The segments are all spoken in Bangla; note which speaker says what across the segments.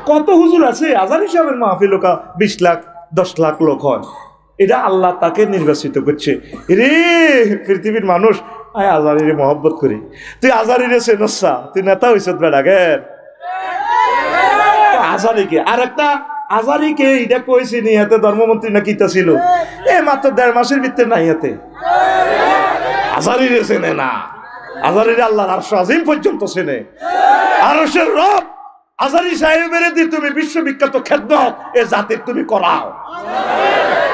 Speaker 1: কত হুজুর আছে আজারি সাহেবের মাহফিল 20 লাখ 10 লাখ লোক হয়, এটা আল্লাহ তাকে নির্বাচিত করছে। রে পৃথিবীর মানুষ আয় আজারিরে মহব্বত করি, তুই আজারিরে চেনসা, তুই নেতা হইছ বেড়াগের আজারিকে। আর একটা আজারিকে এটা কইছি নি হাতে ধর্মমন্ত্রী না কিতা ছিল, মাত্র 1.5 মাসের ভিতরে নাই হাতে। আজারিরে চেনে না, আজারিরে আল্লাহর আরশ আজিম পর্যন্ত চেনে। আরশের রব আজারি সাহেবের দিয়ে তুমি বিশ্ববিখ্যাত খেদমত এ জাতির তুমি করাও,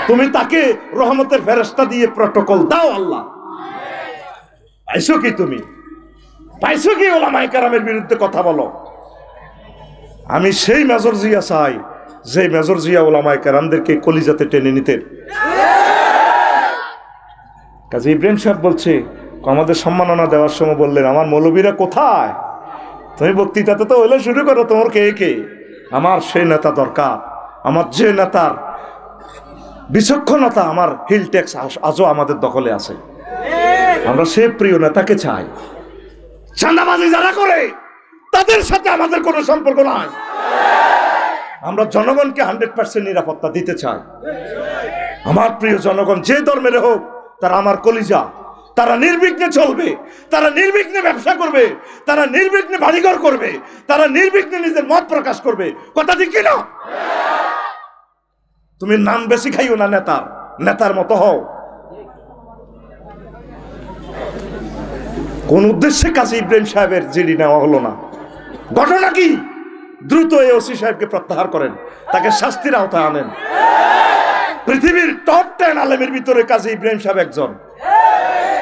Speaker 1: তুমি তাকে রহমতের ফেরেশতা দিয়ে প্রটোকল দাও। আল্লাহ পাইছো কি, তুমি পাইছো কি ওলামায়ে কেরামের বিরুদ্ধে কথা বলো? আমি সেই মেজর জিয়া চাই যে মেজর জিয়া ওলামায়ে কেরামদেরকে কলিজাতে টেনে নিতেন। কাজী ইব্রাহিম সাহেব বলছে, আমাদের সম্মাননা দেওয়ার সময় বললেন, আমার মৌলবীরা কোথায়? তুমি বক্তৃতাতে তো হইলে শুরু করো, তোমার কে কে? আমার সেই নেতা দরকার, আমার যে নেতার বিচক্ষণতা, আমার হিল ট্যাক্স আজও আমাদের দখলে আছে। আমরা সে প্রিয় নেতাকে চাই। চাঁদাবাজি যারা করে তাদের সাথে আমাদের কোনো সম্পর্ক নাই। আমরা জনগণকে 100% নিরাপত্তা দিতে চাই। আমার প্রিয় জনগণ যে ধর্মের হোক, তারা আমার কলিজা, তারা নির্বিঘ্নে চলবে, তারা নির্বিঘ্নে ব্যবসা করবে, তারা নির্বিঘ্নে বাড়িঘর করবে, তারা নির্বিঘ্নে নিজের মত প্রকাশ করবে। কথা ঠিক কিনা? তুমি নাম বেশি খাইও না, নেতার মতো হও। কোন উদ্দেশ্যে কাজী ইব্রাহিম সাহেবের জিডি নেওয়া হলো না? ঘটনা কি? দ্রুত এই ওসি সাহেবকে প্রত্যাহার করেন, তাকে শাস্তির আওতায় আনেন। পৃথিবীর টপ 10 আলেমের ভিতরে কাজী ইব্রাহিম সাহেব একজন।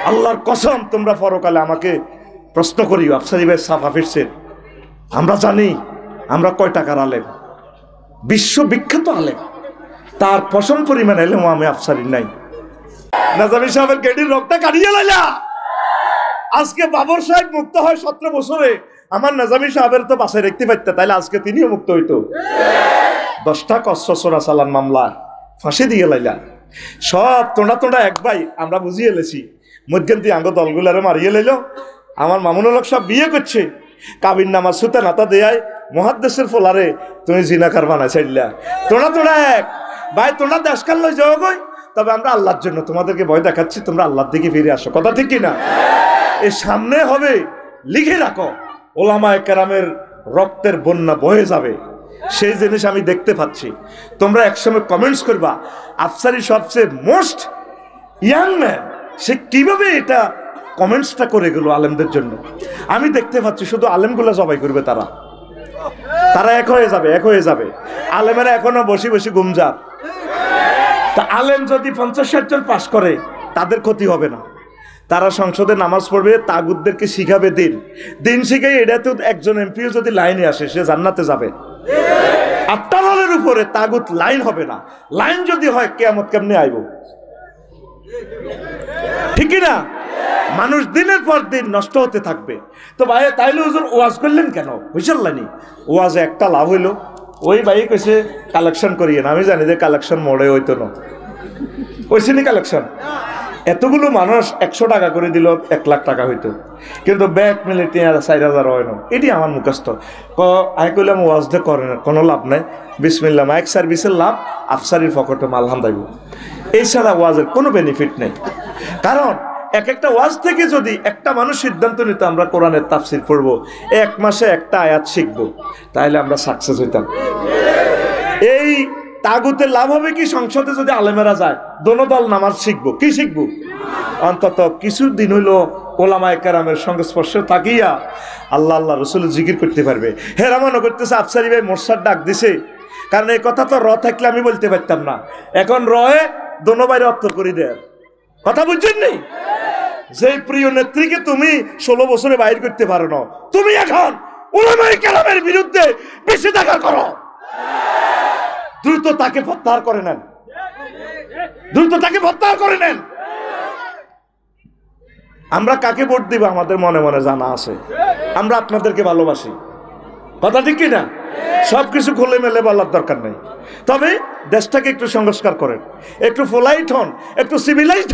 Speaker 1: আল্লাহর কসম, তোমরা পরকালে আমাকে প্রশ্ন করিও, আফসারি ভাই সাফা ফিরছেন, আমরা জানি আমরা কয় টাকার আলেম, বিশ্ববিখ্যাত আলেম, তার পশম পরিমাণ এলেম আমি আফসারির নাই। নাজামি সাহেবের গেডির রক্তটা কাটিয়ে লাইলা। আজকে বাবর সাহেব মুক্ত হয় 17 বছরে, আমার নাজামি সাহেবের তো বাসায় রাখতে পারতে, তাইলে আজকে তিনিও মুক্ত হইতো। 10টা কসরা চালান মামলা ফাঁসি দিয়ে লাইলা। সব তোঁড়া এক ভাই আমরা বুঝিয়ে এলেছি, মধ্যে আঙ্গ দলগুলারে মারিয়ে লাইল। আমার মামুনুল হক সব বিয়ে করছে, কাবির নামা সুতা নাতা দেয় মহাদ্দেশের ফলারে তুমি জিনাকার বানাই চাইলা। তোঁড়া এক ভাই, তোমরা দেশকাল লই যাও গই, তবে আমরা আল্লাহর জন্য তোমাদেরকে ভয় দেখাচ্ছি, তোমরা আল্লাহর দিকে ফিরে আসো। কথা ঠিক কিনা? এর সামনে হবে, লিখে রাখো, ওলামায়ে কেরামের রক্তের বন্যা বয়ে যাবে। সেই জিনিস আমি দেখতে পাচ্ছি। তোমরা একসময় কমেন্টস করবা, আফসারি সবচেয়ে মোস্ট ইয়াং ম্যান, সে কিভাবে এটা কমেন্টসটা করে গেল আলেমদের জন্য। আমি দেখতে পাচ্ছি শুধু আলেমগুলা জবাই করবে, তারা এক হয়ে যাবে। আলেমেরা এখনো বসে বসে গুমজার। তা আলেম যদি 50-60 জন পাশ করে, তাদের ক্ষতি হবে না। তারা সংসদে নামাজ পড়বে, তাগুতদেরকে শিখাবে দিন শিখাই। এটা তো একজন এমপিও যদি লাইনে আসে, সে জান্নাতে যাবে। আফটারের উপরে তাগুত লাইন হবে না। লাইন যদি হয়, কিয়ামত কেমনে আইব? ঠিক না? মানুষ দিনের পর দিন নষ্ট হতে থাকবে। তো ভাই তাইলে হুজুর ওয়াজ করলেন কেন? বুঝলেনি? ওয়াজে একটা লাভ হইলো, ওই ভাই কইছে কালেকশন করিয়ে না। আমি জানি যে কালেকশন মোড়ে হইতো না, ওইসিনি কালেকশন। এতগুলো মানুষ 100 টাকা করে দিল, 1 লাখ টাকা হইতো, কিন্তু ব্যাগ মিলে 4,000 হয় না। এটি আমার মুখস্থ। আমি কইলাম ওয়াজটা করেন, কোনো লাভ নাই। বিসমিল্লাহ, মাইক সার্ভিসের লাভ, আফসারির পকেটে মাল হান্দাইব। এছাড়া ওয়াজের কোনো বেনিফিট নেই। কারণ একটা ওয়াজ থেকে যদি একটা মানুষ সিদ্ধান্ত নিত আমরা কোরআনের তাফসির পড়বো, 1 মাসে একটা আয়াত শিখবো, তাহলে আমরা সাকসেস হইতাম। এই তাগুতের লাভ হবে কি? সংসদে যদি আলেমেরা যায়, দোনো দল নামাজ শিখবো। কি শিখবো? অন্তত কিছুদিন হইলো ওলামায়ে কেরামের সংস্পর্শে থাকিয়া আল্লাহ আল্লাহ রসুল জিকির করতে পারবে। হেরামানো করতেছে, আফসারি ভাই মোর্শার ডাক দিছে। কারণ এই কথা তো থাকলে আমি বলতে পারতাম না। এখন দোনো বাইরে অর্থ করে দেয়। কথা বুঝছেন নি? যে প্রিয় নেত্রীকে তুমি 16 বছরে বাইর করতে পারো না, তুমি এখন উলামায়ে কেরামের বিরুদ্ধে বেশি দেখা করো। দ্রুত তাকে প্রত্যাহার করে নেন, আমরা কাকে ভোট দিব আমাদের মনে মনে জানা আছে। আমরা আপনাদেরকে ভালোবাসি। কথা ঠিক কিনা? সবকিছু খুলে মেলে বলার দরকার নেই। তবে দেশটাকে একটু সংস্কার করেন, একটু পোলাইট হন, একটু সিভিলাইজড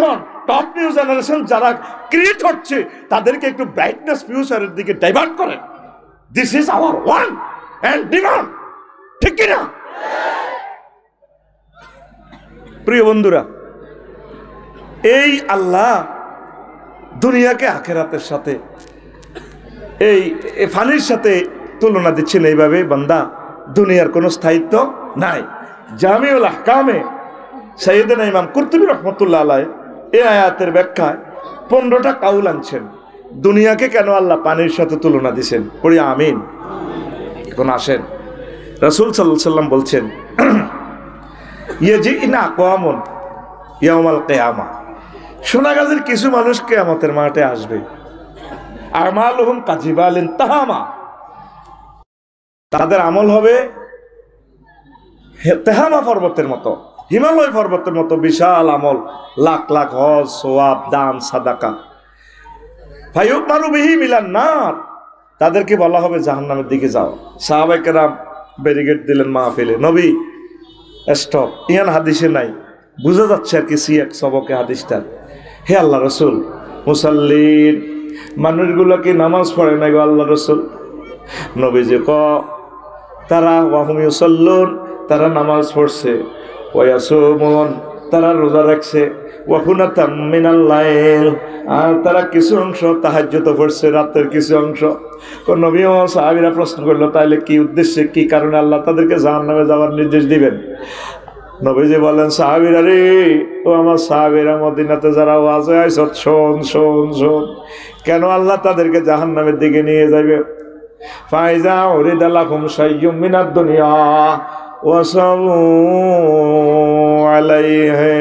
Speaker 1: হন। টপ নিউ জেনারেশন যারা ক্রিয়েট হচ্ছে, তাদেরকে একটু ব্রাইটনেস ফিউচারের দিকে ডাইভার্ট করেন। This is our one and demand, ঠিক কিনা? প্রিয় বন্ধুরা, এই আল্লাহ দুনিয়াকে আখিরাতের সাথে এই ফানির সাথে তুলনা দিচ্ছেন এইভাবে, বান্দা দুনিয়ার কোনো স্থায়িত্ব নাই। জামিউল আহকামে সাইয়েদনা ইমাম কুরতুবী রহমতুল্লাহ আলাইহি এই আয়াতের ব্যাখ্যায় 15টা কাউল আনছেন দুনিয়াকে কেন আল্লাহ পানির সাথে তুলনা দিছেন। পড়ি আমিন। এখন আসেন, রাসূল সাল্লাল্লাহু আলাইহি সাল্লাম বলছেন, ইয়াজিনা আকওয়ামুন ইয়াউমাল কিয়ামা, সোনাগাজীর কিছু মানুষ কিয়ামতের মাঠে আসবে, আমালুহুম কাজিবালিন তাহামা, তাদের আমল হবে তেহামা পর্বতের মতো, হিমালয় পর্বতের মতো বিশাল আমল, লাখ লাখ হজ, সওয়াব, দান, সাদাকা। ফায়ুমারু বিহি মিলান নার, তাদেরকে বলা হবে জাহান্নামের দিকে যাও। সাহাবায়ে কেরাম ব্যারিকেড দিলেন মাহফিলে, নবী স্টপ, ইয়ান হাদিসে নাই, বুঝা যাচ্ছে আর কি সিয়াক সবকে হাদিসটা। হে আল্লাহ রসুল, মুসাল্লিন মানুষগুলো কি নামাজ পড়ে না গো আল্লাহ রসুল? নবীজি ক তারা ওয়াহুম ইউসাল্লুন, তারা নামাজ পড়ছে, ওয়ায়াসুমুন, তারা রোজা রাখছে, ওয়াকুনাতাম মিনাল লাইল, আর তারা কিছু অংশ তাহাজ্জুদ পড়ছে, রাতের কিছু অংশ। কোন নবী ও সাহাবীরা প্রশ্ন করলো, তাইলে কি উদ্দেশ্যে, কি কারণে আল্লাহ তাদেরকে জাহান্নামে যাওয়ার নির্দেশ দিবেন? নবীজি বলেন, সাহাবীরা রে, ও আমার সাহাবীরা, মদিনাতে যারা ওয়াজে আইছ, শোন শোন শোন, কেন আল্লাহ তাদেরকে জাহান্নামের দিকে নিয়ে যাবে। ফাইজা উরিদা লাকুম শাইয়্যুম মিনাদ দুনিয়া ওয়াসাবু আলাইহি,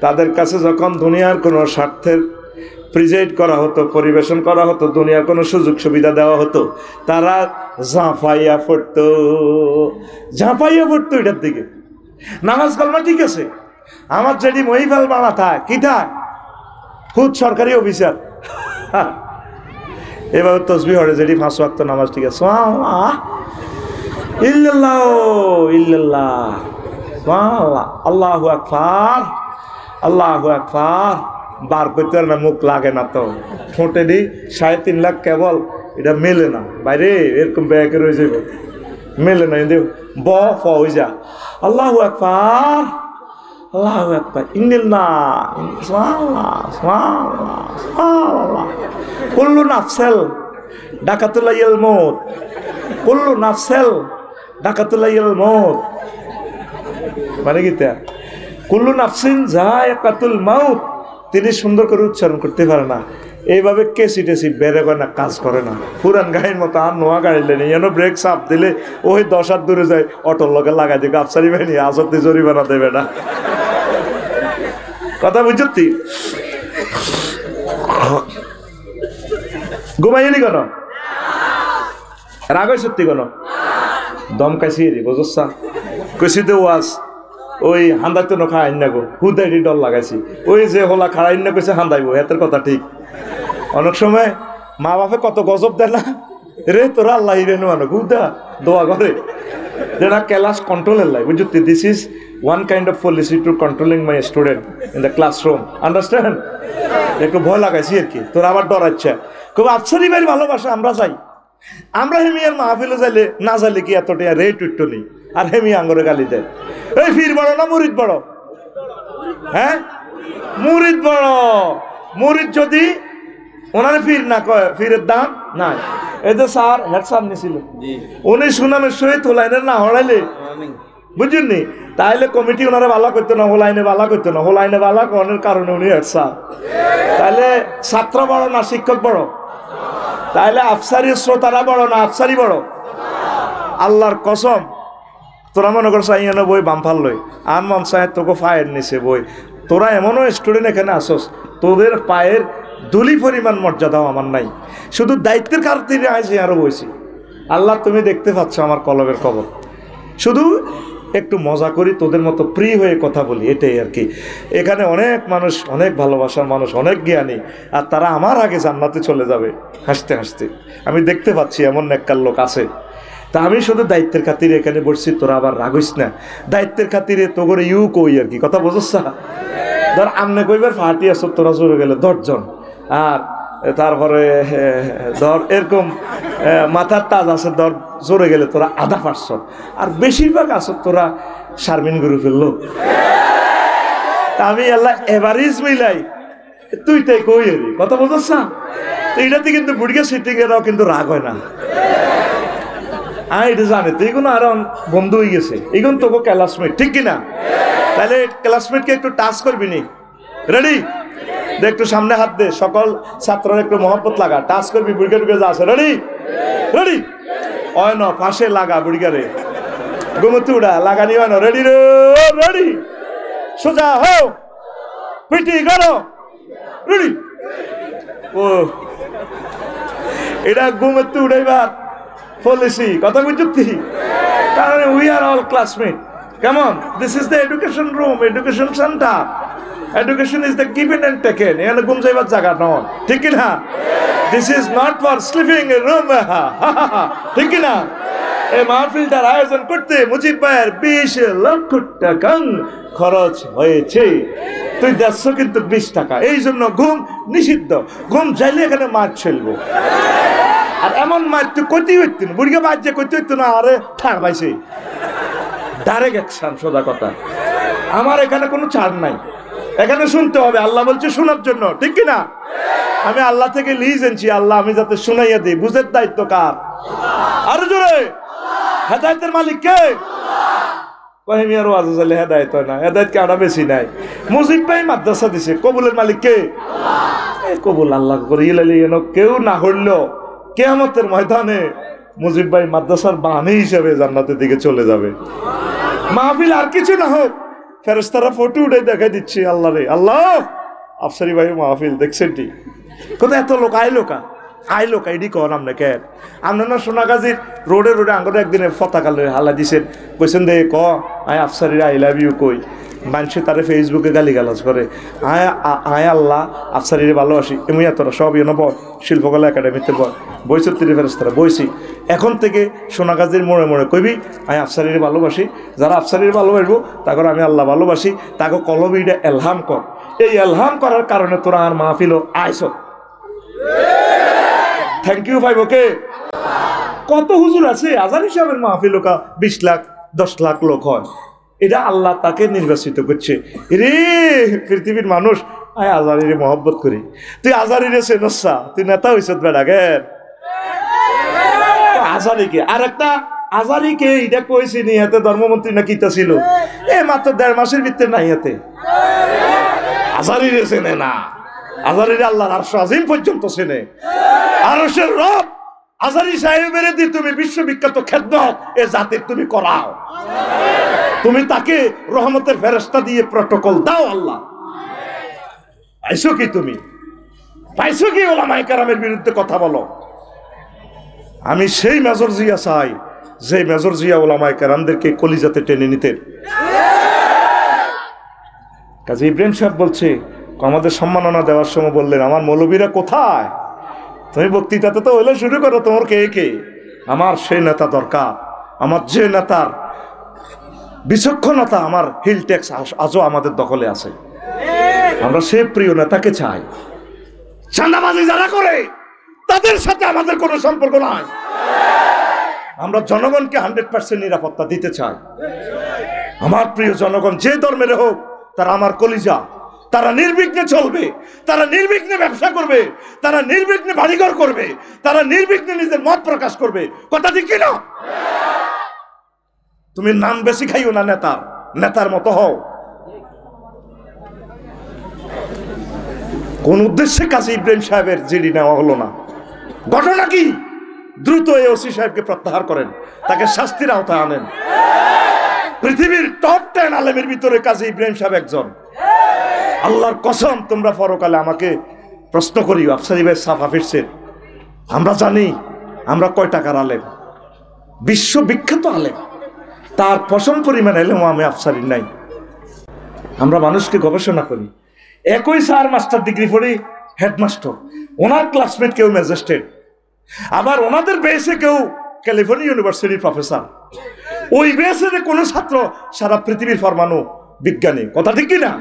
Speaker 1: তাদের কাছে যখন দুনিয়ার কোনো স্বার্থের প্রেজেন্ট করা হতো, পরিবেশন করা হতো, দুনিয়ার কোনো সুযোগ সুবিধা দেওয়া হতো, তারা ঝাঁপাইয়া পড়তো, ঝাঁপাইয়া পড়তো এটার দিকে। নামাজ কালমা ঠিক আছে, আমার যেটি মহিফাল বানা থাক কি থাক, খুদ সরকারি অফিসার এভাবে তসবিহ হরে যেটি 5 ওয়াক্ত নামাজ ঠিক আছে, ইল্লাল্লাহ ইল্লাল্লাহ আল্লাহু আকবার আল্লাহু আকবার, বার করতে না, মুখ লাগে না তো, ঠোঁটে দি 3.5 লাখ কেবল, এটা মেলে না বাইরে, এরকম ব্যাগে রয়ে যাবে, মেলে না, কিন্তু ব ফ হয়ে যা, আল্লাহু আকবার আল্লাহু আকবার, ইন্নাল্লাহ সুবহানাল্লাহ সুবহানাল্লাহ সুবহানাল্লাহ, কুল্লু নাফসেল ডাকাতুল্লাহিল মউত, কুল্লু নাফসেল ডাকাতুল্লাহিল মউত, মানে কি তা কুল্লু নাফসিন যায়কাতুল মাউত, তিনি সুন্দর করে উচ্চারণ করতে পারে না, এইভাবে কেসি টেসি বেড়ে করে না, কাজ করে না, পুরান গাড়ির মতো আর নোয়া গাড়িলে নেই, যেন ব্রেক চাপ দিলে ওই 10 হাত দূরে যায়, অটোর লগে লাগাই দিকে আফসারি বাহিনী আজতে জরিমানা দেবে না। কথা বুঝছি? ঘুমাইনি কেন, রাগ সত্যি কেন, দম কাশি বুঝছা, কইসিতে ওয়াজ ওই হান্দাইতে নখা আইন না গো, হুদাইটি ডর লাগাইছি, ওই যে হোলা খাড়াইন না কইছে হান্দাইবো, এতের কথা ঠিক। অনেক সময় মা বাপে কত গজব দেয় না রে, তোরা আল্লাহ রেনু আনো হুদা দোয়া করে, যেটা ক্লাস কন্ট্রোলের লাই, বুঝতে? This is one kind of policy to controlling my student in the classroom, understand? একটু ভয় লাগাইছি আর কি, তোরা আবার ডরাচ্ছে, খুব আফসারি ভাই ভালোবাসা আমরা চাই, আমরা হেমিয়ার মাহফিলে যাইলে না যাইলে কি এতটা রেট উঠতো নেই, আর হেমি আঙ্গরে গালি দেয়, এই ফির বড় না মুরিদ বড়? হ্যাঁ, মুরিদ বড়। মুরিদ যদি ওনারে ফির না কয়, ফিরের দাম নাই। এই যে স্যার হেড স্যার নিছিল, উনি সুনামের সহিত হোলাইনের না হড়াইলে, বুঝলেন নি, তাইলে কমিটি ওনারা বালা করতো না, হোলাইনে বালা করতো না, হোলাইনে বালা করানোর কারণে উনি হেড স্যার। তাইলে ছাত্র বড় না শিক্ষক বড়? তাইলে আফসারি শ্রোতারা বড় না আফসারি বড়? আল্লাহর কসম, তোরা মনে করছ আইয়ানো বই বামফাল লই, আর মন সাহেব তোকে ফায়ের নিছে বই, তোরা এমনও স্টুডেন্ট এখানে আসস, তোদের পায়ের দুলি পরিমাণ মর্যাদাও আমার নাই, শুধু দায়িত্বের খাতিরে আইসি আরো বইছি। আল্লাহ তুমি দেখতে পাচ্ছ আমার কলবের খবর, শুধু একটু মজা করি, তোদের মতো ফ্রি হয়ে কথা বলি, এটাই আর কি। এখানে অনেক মানুষ, অনেক ভালোবাসার মানুষ, অনেক জ্ঞানী, আর তারা আমার আগে জান্নাতে চলে যাবে হাসতে হাসতে, আমি দেখতে পাচ্ছি এমন নেককার লোক আছে। তা আমি শুধু দায়িত্বের খাতিরে এখানে বসছি, তোরা আবার রাগইস না, দায়িত্বের খাতিরে তো করে ইউ কই আর কি, কথা বুঝছ? ধর আমনে কইবার ফাটি আস, তোরা জোরে গেলে 10 জন, আর তারপরে ধর এরকম মাথার তাজ আছে ধর জোরে গেলে তোরা আধা পারছ, আর বেশিরভাগ আছে তোরা শারমিন গুরু ফেললো। আমি আল্লাহ এভারেজ মিলাই তুই তাই কই এরি কথা বলছিস না, তো এটাতে কিন্তু বুড়িকে সিটিং এরাও কিন্তু রাগ হয় না। এটা জানে তুই কোনো আর বন্ধু হয়ে গেছে, এগুলো তোকে ক্লাসমেট, ঠিক কিনা? তাহলে ক্লাসমেটকে একটু টাচ করবি নি, রেডি? দে একটু সামনে হাত দে, সকল ছাত্ররা একটু মহব্বত লাগা, টাচ করবি, বুড়িকে ঢুকে যা আছে, রেডি রেডি হয় না, পাশে লাগা বুড়িকারে, ঘুমতে উড়া লাগানি হয় না, রেডি রে রেডি, সোজা হো, পিটি করো, রেডি। ও এটা ঘুমতে উড়াইবার পলিসি, কথা বুঝছি? কারণ উই আর অল ক্লাসমেট, কেমন? This is the education room, education centre, education is the given and taken, এখানে ঘুম যাইবার জায়গা নয়, ঠিক কিনা? This is not for sleeping a room, ঠিক কিনা? এই মাহফিলটার আয়োজন করতে মুজিব ভাইয়ের 20 লক্ষ টাকা খরচ হয়েছে, তুই দেখছো কিন্তু 20 টাকা। এই জন্য ঘুম নিষিদ্ধ, ঘুম চাইলে এখানে মাছ ছেলবো, আর এমন মাছ তুই কইতেই হইত না, বুড়িকে মাছ যে কইতে হইত না, আরে ঠাড় পাইছে, ডাইরেক্ট অ্যাকশন, সোজা কথা। আমার এখানে কোনো ছাড় নাই, এখানে শুনতে হবে, আল্লাহ বলছে শোনার জন্য, ঠিক কিনা? আমি আল্লাহ থেকে লিজ এনেছি, আল্লাহ আমি যাতে শুনাইয়া দিই, বুঝের দায়িত্ব কার? আরো জোরে, হেদায়েতের মালিক কে? কহিমি আর ওয়াজ চাইলে হেদায়েত হয় না, হেদায়েত কে আনা বেশি নাই। মুজিব ভাই মাদ্রাসা দিছে, কবুলের মালিক কে? কবুল আল্লাহ করে ইলালি, কেউ না হইলো কিয়ামতের ময়দানে মুজিব ভাই মাদ্রাসার বাণী হিসেবে জান্নাতের দিকে চলে যাবে। মাহফিল আর কিছু না হোক, ফেরেশতারা ফটো উঠে দেখাই দিচ্ছে, আল্লাহ রে আল্লাহ, আফসারি ভাই মাহফিল দেখছেন টি, কোথায় এত লোক আইলো কা এডি কন আপনি কেন? আপনার না সোনাগাজীর রোডে আঙ্গরে একদিনে পতাকা লয়ে হালা দিছেন, কইছেন দে ক আয় আফসারিরা আই লাভ ইউ কই, মানুষে তারে ফেসবুকে গালিগালাজ করে, আয় আল্লাহ আফসারিরে ভালোবাসি, এমনি তোরা সব শিল্পকলা একাডেমিতে বইছত্রিশ ফেরেশতারা বইছি, এখন থেকে সোনাগাজীর মোড়ে মোড়ে কইবি আয় আফসারিরে ভালোবাসি, যারা আফসারিরে ভালোবাসবো তাকে আমি আল্লাহ ভালোবাসি, তাকে কলবিটা এলহাম কর। এই এলহাম করার কারণে তোরা আর মাহফিল আইস, থ্যাংক ইউ ভাই। ওকে কত হুজুর আছে আজান হিসাবের মাহফিল, 20 লাখ 10 লাখ লোক হয়, এটা আল্লাহ তাকে নির্বাচিত করছে। রে পৃথিবীর মানুষ আয় আজারিরে মহব্বত করি, তুই আজারিরে চেনসা, তুই নেতা হইছ বেড়াগের আজারিকে। আর একটা আজারিকে এটা কইছি নি, হাতে ধর্মমন্ত্রী না কিতা ছিল, মাত্র 1.5 মাসের ভিতরে নাই হাতে আজারিরে চেনে না, আজারিরে আল্লাহর আরশ আজিম পর্যন্ত চেনে, আরশের রব আজারি সাহেবের দিয়ে তুমি বিশ্ববিখ্যাত খেদমত এ জাতির তুমি করাও, তুমি তাকে রহমতের ফেরেশতা দিয়ে প্রটোকল দাও। আল্লাহ পাইছো কি? তুমি পাইছো কি? ওলামায়ে কেরামের বিরুদ্ধে কথা বলো। আমি সেই মেজর জিয়া চাই, যে মেজর জিয়া ওলামায়ে কেরামদেরকে কলিজাতে টেনে নিতেন। কাজী ইব্রাহিম সাহেব বলছে, আমাদের সম্মাননা দেওয়ার সময় বললেন, আমার মৌলবীরা কোথায়? তুমি বক্তৃতাতে তো হইলে শুরু করো, তোমার কে কে? আমার সেই নেতা দরকার, আমার যে নেতার বিচক্ষণতা, আমার হিল ট্যাক্স আজও আমাদের দখলে আছে, আমরা সে প্রিয় নেতাকে চাই। চাঁদাবাজি যারা করে তাদের সাথে আমাদের কোনো সম্পর্ক নাই, আমরা জনগণকে 100% নিরাপত্তা দিতে চাই। আমার প্রিয় জনগণ যে ধর্মের হোক, তারা আমার কলিজা, তারা নির্বিঘ্নে চলবে, তারা নির্বিঘ্নে ব্যবসা করবে, তারা নির্বিঘ্নে বাড়িঘর করবে, তারা নির্বিঘ্নে নিজের মত প্রকাশ করবে, কথা ঠিক কিনা? তুমি নাম বেশি খাইও না, নেতার মতো হও। কোন উদ্দেশ্যে কাজী ইব্রাহিম সাহেবের জিডি নেওয়া হলো না? ঘটনা কি? দ্রুত এই ওসি সাহেবকে প্রত্যাহার করেন, তাকে শাস্তির আওতায় আনেন। পৃথিবীর টপ 10 আলেমের ভিতরে কাজী ইব্রাহিম সাহেব একজন। আল্লাহর কসম, তোমরা পরকালে আমাকে প্রশ্ন করিও, আফসারি ভাই সাফা ফিরছেন, আমরা জানি আমরা কয় টাকার আলেম, বিশ্ববিখ্যাত আলেম, তার পশম পরিমাণ এলেমও আমি আফসারির নাই। আমরা মানুষকে গবেষণা করি, একই স্যার মাস্টার ডিগ্রি পড়ি হেডমাস্টার, ওনার ক্লাসমেট কেউ ম্যাজিস্ট্রেট, আবার ওনাদের বেসে কেউ ক্যালিফোর্নিয়া ইউনিভার্সিটির প্রফেসর, ওই বেসে কোনো ছাত্র সারা পৃথিবীর ফরমানো বিজ্ঞানী, কথা ঠিক কিনা?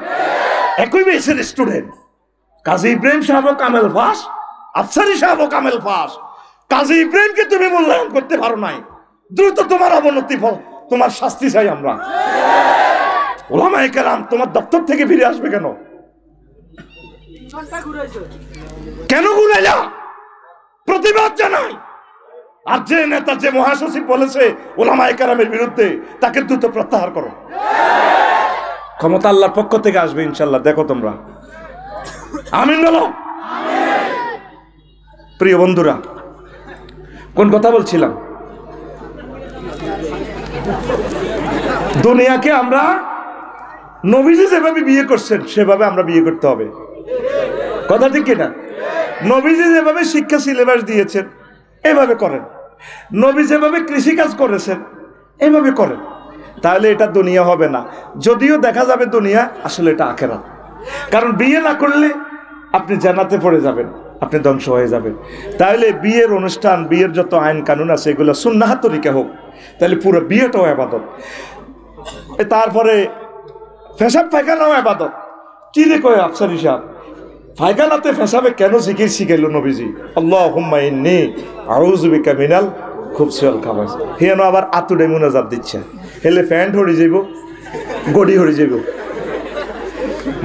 Speaker 1: একই বেসের স্টুডেন্ট। কাজী ইব্রাহিম সাহেব কামেল ফাস, আফসারি সাহেব কামেল ফাস, কাজী ইব্রাহিমকে তুমি মূল্যায়ন করতে পারো নাই, দ্রুত তোমার অবনতি ফল, তোমার শাস্তি চাই আমরা। ওলামায়ে কেরাম তোমার দপ্তর থেকে ফিরে আসবে কেন? কেন ঘুরাইলা? প্রতিবাদ জানাই। আর যে নেতা, যে মহাসচিব বলেছে ওলামায়ে কেরামের বিরুদ্ধে, তাকে দ্রুত প্রত্যাহার করো। ক্ষমতা আল্লাহর পক্ষ থেকে আসবে ইনশাল্লাহ, দেখো তোমরা। আমিন বলো। প্রিয় বন্ধুরা, কোন কথা বলছিলাম? দুনিয়াকে আমরা নবীজি যেভাবে বিয়ে করছেন সেভাবে আমরা বিয়ে করতে হবে, কথা ঠিক কিনা? নবীজি যেভাবে শিক্ষা সিলেবাস দিয়েছেন এভাবে করেন, নবী যেভাবে কৃষিকাজ করেছেন এভাবে করেন, তাহলে এটা দুনিয়া হবে না। যদিও দেখা যাবে দুনিয়া, আসলে এটা আখিরাত। কারণ বিয়ে না করলে আপনি জান্নাতে পড়ে যাবেন, আপনি ধ্বংস হয়ে যাবেন। তাহলে বিয়ের অনুষ্ঠান, বিয়ের যত আইন কানুন আছে এগুলো সুন্নাহ তরিকা হোক, তাহলে পুরো বিয়েটাও ইবাদত। তারপরে পেশাব পায়খানাও ইবাদত। কি রে কয় আফসারি সাহেব, পায়খানাতে পেশাবে কেন জিকির শিখাইল নবীজি? আল্লাহুম্মা ইন্নী আউযু বিকা মিনাল খুবসি ওয়াল খাবাস। হেন আবার আতুডে মুনাজাত দিচ্ছে, হেলে প্যান্ট হরি যাইব, গড়ি হরি যাইব।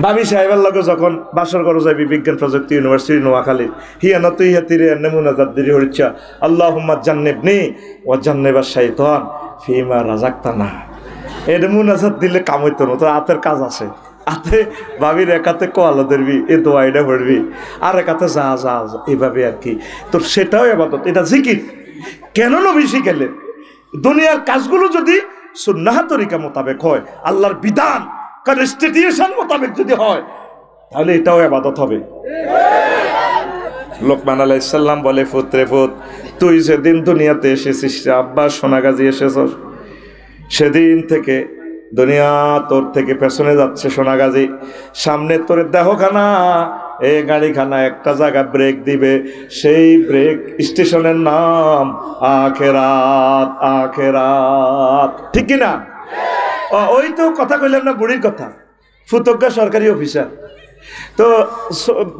Speaker 1: বাবি সাহেবের লগে যখন বাসর করে যাবি বিজ্ঞান প্রযুক্তি ইউনিভার্সিটি নোয়াখালী, হিয়ানো তুই হাতিরে এনে মুনাজাত দিরি হরিচ্ছা, আল্লাহুম্মা জান্নিবনি ওয়া জান্নিবাশ শাইতান ফিমা রাযাকতানা। এর মুনাজাত দিলে কাম হইতো না, তো হাতের কাজ আছে। হাতে ভাবির একাতে কোয়ালো ধরবি, এ দোয়াইটা পড়বি, আর একাতে যা যা এভাবে আর কি। তো সেটাও ইবাদত, এটা জিকির। কেন নবী শিখাইলেন? দুনিয়ার কাজগুলো যদি সুন্নাহ তরিকা মোতাবেক হয়, আল্লাহর বিধান কনস্টিটিউশন মোতাবেক যদি হয়, তাহলে এটাও ইবাদত হবে। লোকমান আলাইহিস সালাম বলে, পুত্রে পুত, তুই যেদিন দুনিয়াতে এসেছিস, আব্বা সোনাগাজী এসেছস, সেদিন থেকে দুনিয়া তোর থেকে পেছনে যাচ্ছে সোনাগাজী। সামনে তোর দেহখানা, এই গাড়িখানা একটা জায়গা ব্রেক দিবে, সেই ব্রেক স্টেশনের নাম আখেরাত। আখেরাত, ঠিক কিনা? ওই তো কথা কইলাম না, বুড়ির কথা। ফুতজ্ঞা সরকারি অফিসার, তো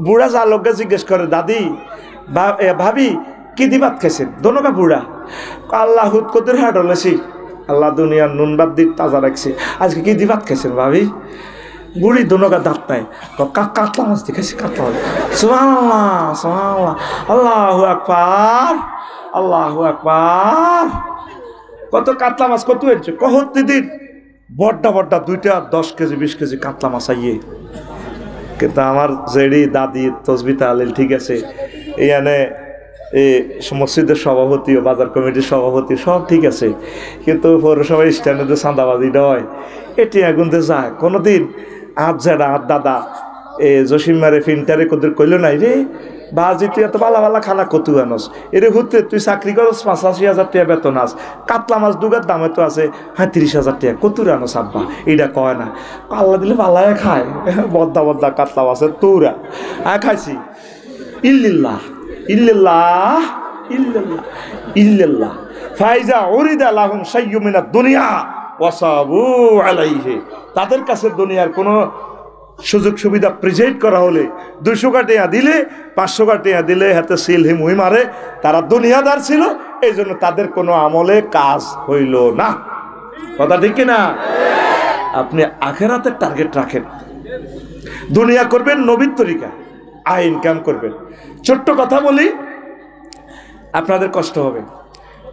Speaker 1: বুড়া যা লোককে জিজ্ঞেস করে, দাদি ভাবি কি দি ভাত খাইছেন? দোনোকা বুড়া, আল্লাহ হুদ কদুর হাট হলেছি, আল্লাহ দুনিয়ার নুন বাদ দি তাজা রাখছি, আজকে কি দি ভাত খাইছেন ভাবি? বুড়ি দোনোকা দাঁত নাই, কাতলা মাছ দি খাইছি, কাতলা মাছ। সুবহানাল্লাহ, সুবহানাল্লাহ, আল্লাহু আকবার, আল্লাহু আকবার। কত কাতলা মাছ কত হয়েছে? কহত দিদির বড্ডা বড্ডা 2টা 10 কেজি 20 কেজি কাতলা মাছ আইয়ে। কিন্তু আমার জেডি দাদি তসবি তাহলিল ঠিক আছে, এখানে এই মসজিদের সভাপতি ও বাজার কমিটির সভাপতি সব ঠিক আছে, কিন্তু পৌরসভার স্ট্যান্ডে চাঁদাবাজিটা হয়, এটি আগুনতে যায়। কোনোদিন আর যারা আর দাদা জসিম মারে ফিল্টারে কোদের কইল নাই রে, বাজি তুই এত বালা বালা খানা কতু আনস, এরে ঘুরতে তুই চাকরি করস, 85,000 টাকা বেতন আস, কাতলা মাছ দুগার দামে তো আছে 35,000 টাকা, কতুর আনস আব্বা? এটা কয় না, আল্লাহ দিলে বালায় খায়, বদ্দা বদ্দা কাতলা মাছের তুরা খাইছি। ইল্লিল্লাহ ইল্লিল্লাহ ইল্লিল্লাহ ইল্লিল্লাহ ফাইজা উরিদা লাহুম শাইয়্যুম মিনাদ দুনিয়া ওয়াসাবু আলাইহি। তাদের কাছে দুনিয়ার কোনো সুযোগ সুবিধা প্রেজেন্ট করা হলে 200 টাকা দিলে, 500 টাকা দিলে হাতে সিল হিমুই মারে। তারা দুনিয়াদার ছিল, এই জন্য তাদের কোনো আমলে কাজ হইল না। কথা ঠিক কিনা? আপনি আখেরাতের টার্গেট রাখেন, দুনিয়া করবেন নবীর তরিকা, আয় ইনকাম করবেন। ছোট্ট কথা বলি, আপনাদের কষ্ট হবে।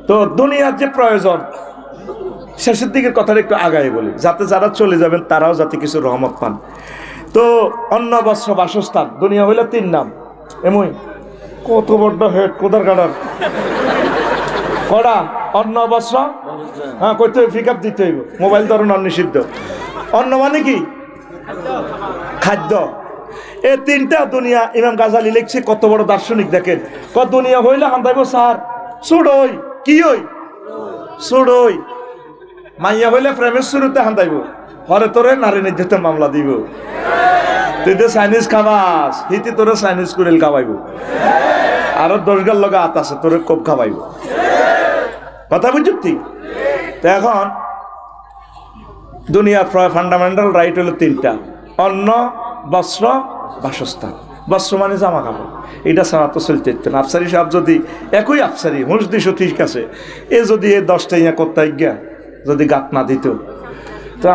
Speaker 1: তো দুনিয়ার যে প্রয়োজন, শেষের দিকের কথাটা একটু আগায় বলি, যাতে যারা চলে যাবেন তারাও যাতে কিছু রহমত পান। তো অন্ন বস্ত্র বাসস্থান, দুনিয়া হইলে 3 নাম। এমই কত বড্ড হেড কোদার কাটার কড়া, অন্ন বস্ত্র, হ্যাঁ করতে হইব, পিক আপ দিতে হইব, মোবাইল ধরুন অনিষিদ্ধ। অন্ন মানে কি? খাদ্য। এই 3টা দুনিয়া। ইমাম গাজালি লিখছে, কত বড় দার্শনিক দেখেন, কত দুনিয়া হইলে হান্দাইব স্যার সুড়ই, কি ওই সুড়ই, মাইয়া হইলে প্রেমের শুরুতে হান্দাইব, হরে তোরে নারী নির্যাতন মামলা দিব, তুই তো চাইনিজ খাবাস, হিতি তোরে চাইনিজ কুড়িল খাওয়াইব, আরো 10 গাল লগা আত আছে, তোরে কোপ খাওয়াইব। কথা বুঝুক্তি? তো এখন দুনিয়ার ফান্ডামেন্টাল রাইট হলো 3টা, অন্ন বস্ত্র বাসস্থান। বস্ত্র মানে জামা কাপড়, এটা ছাড়া তো চলতে হতো না। আফসারি সাহেব যদি একই আফসারি হুঁশ ঠিক আছে, এ যদি এ 10টা ইয়া করতে গিয়া যদি গাত না দিত, তো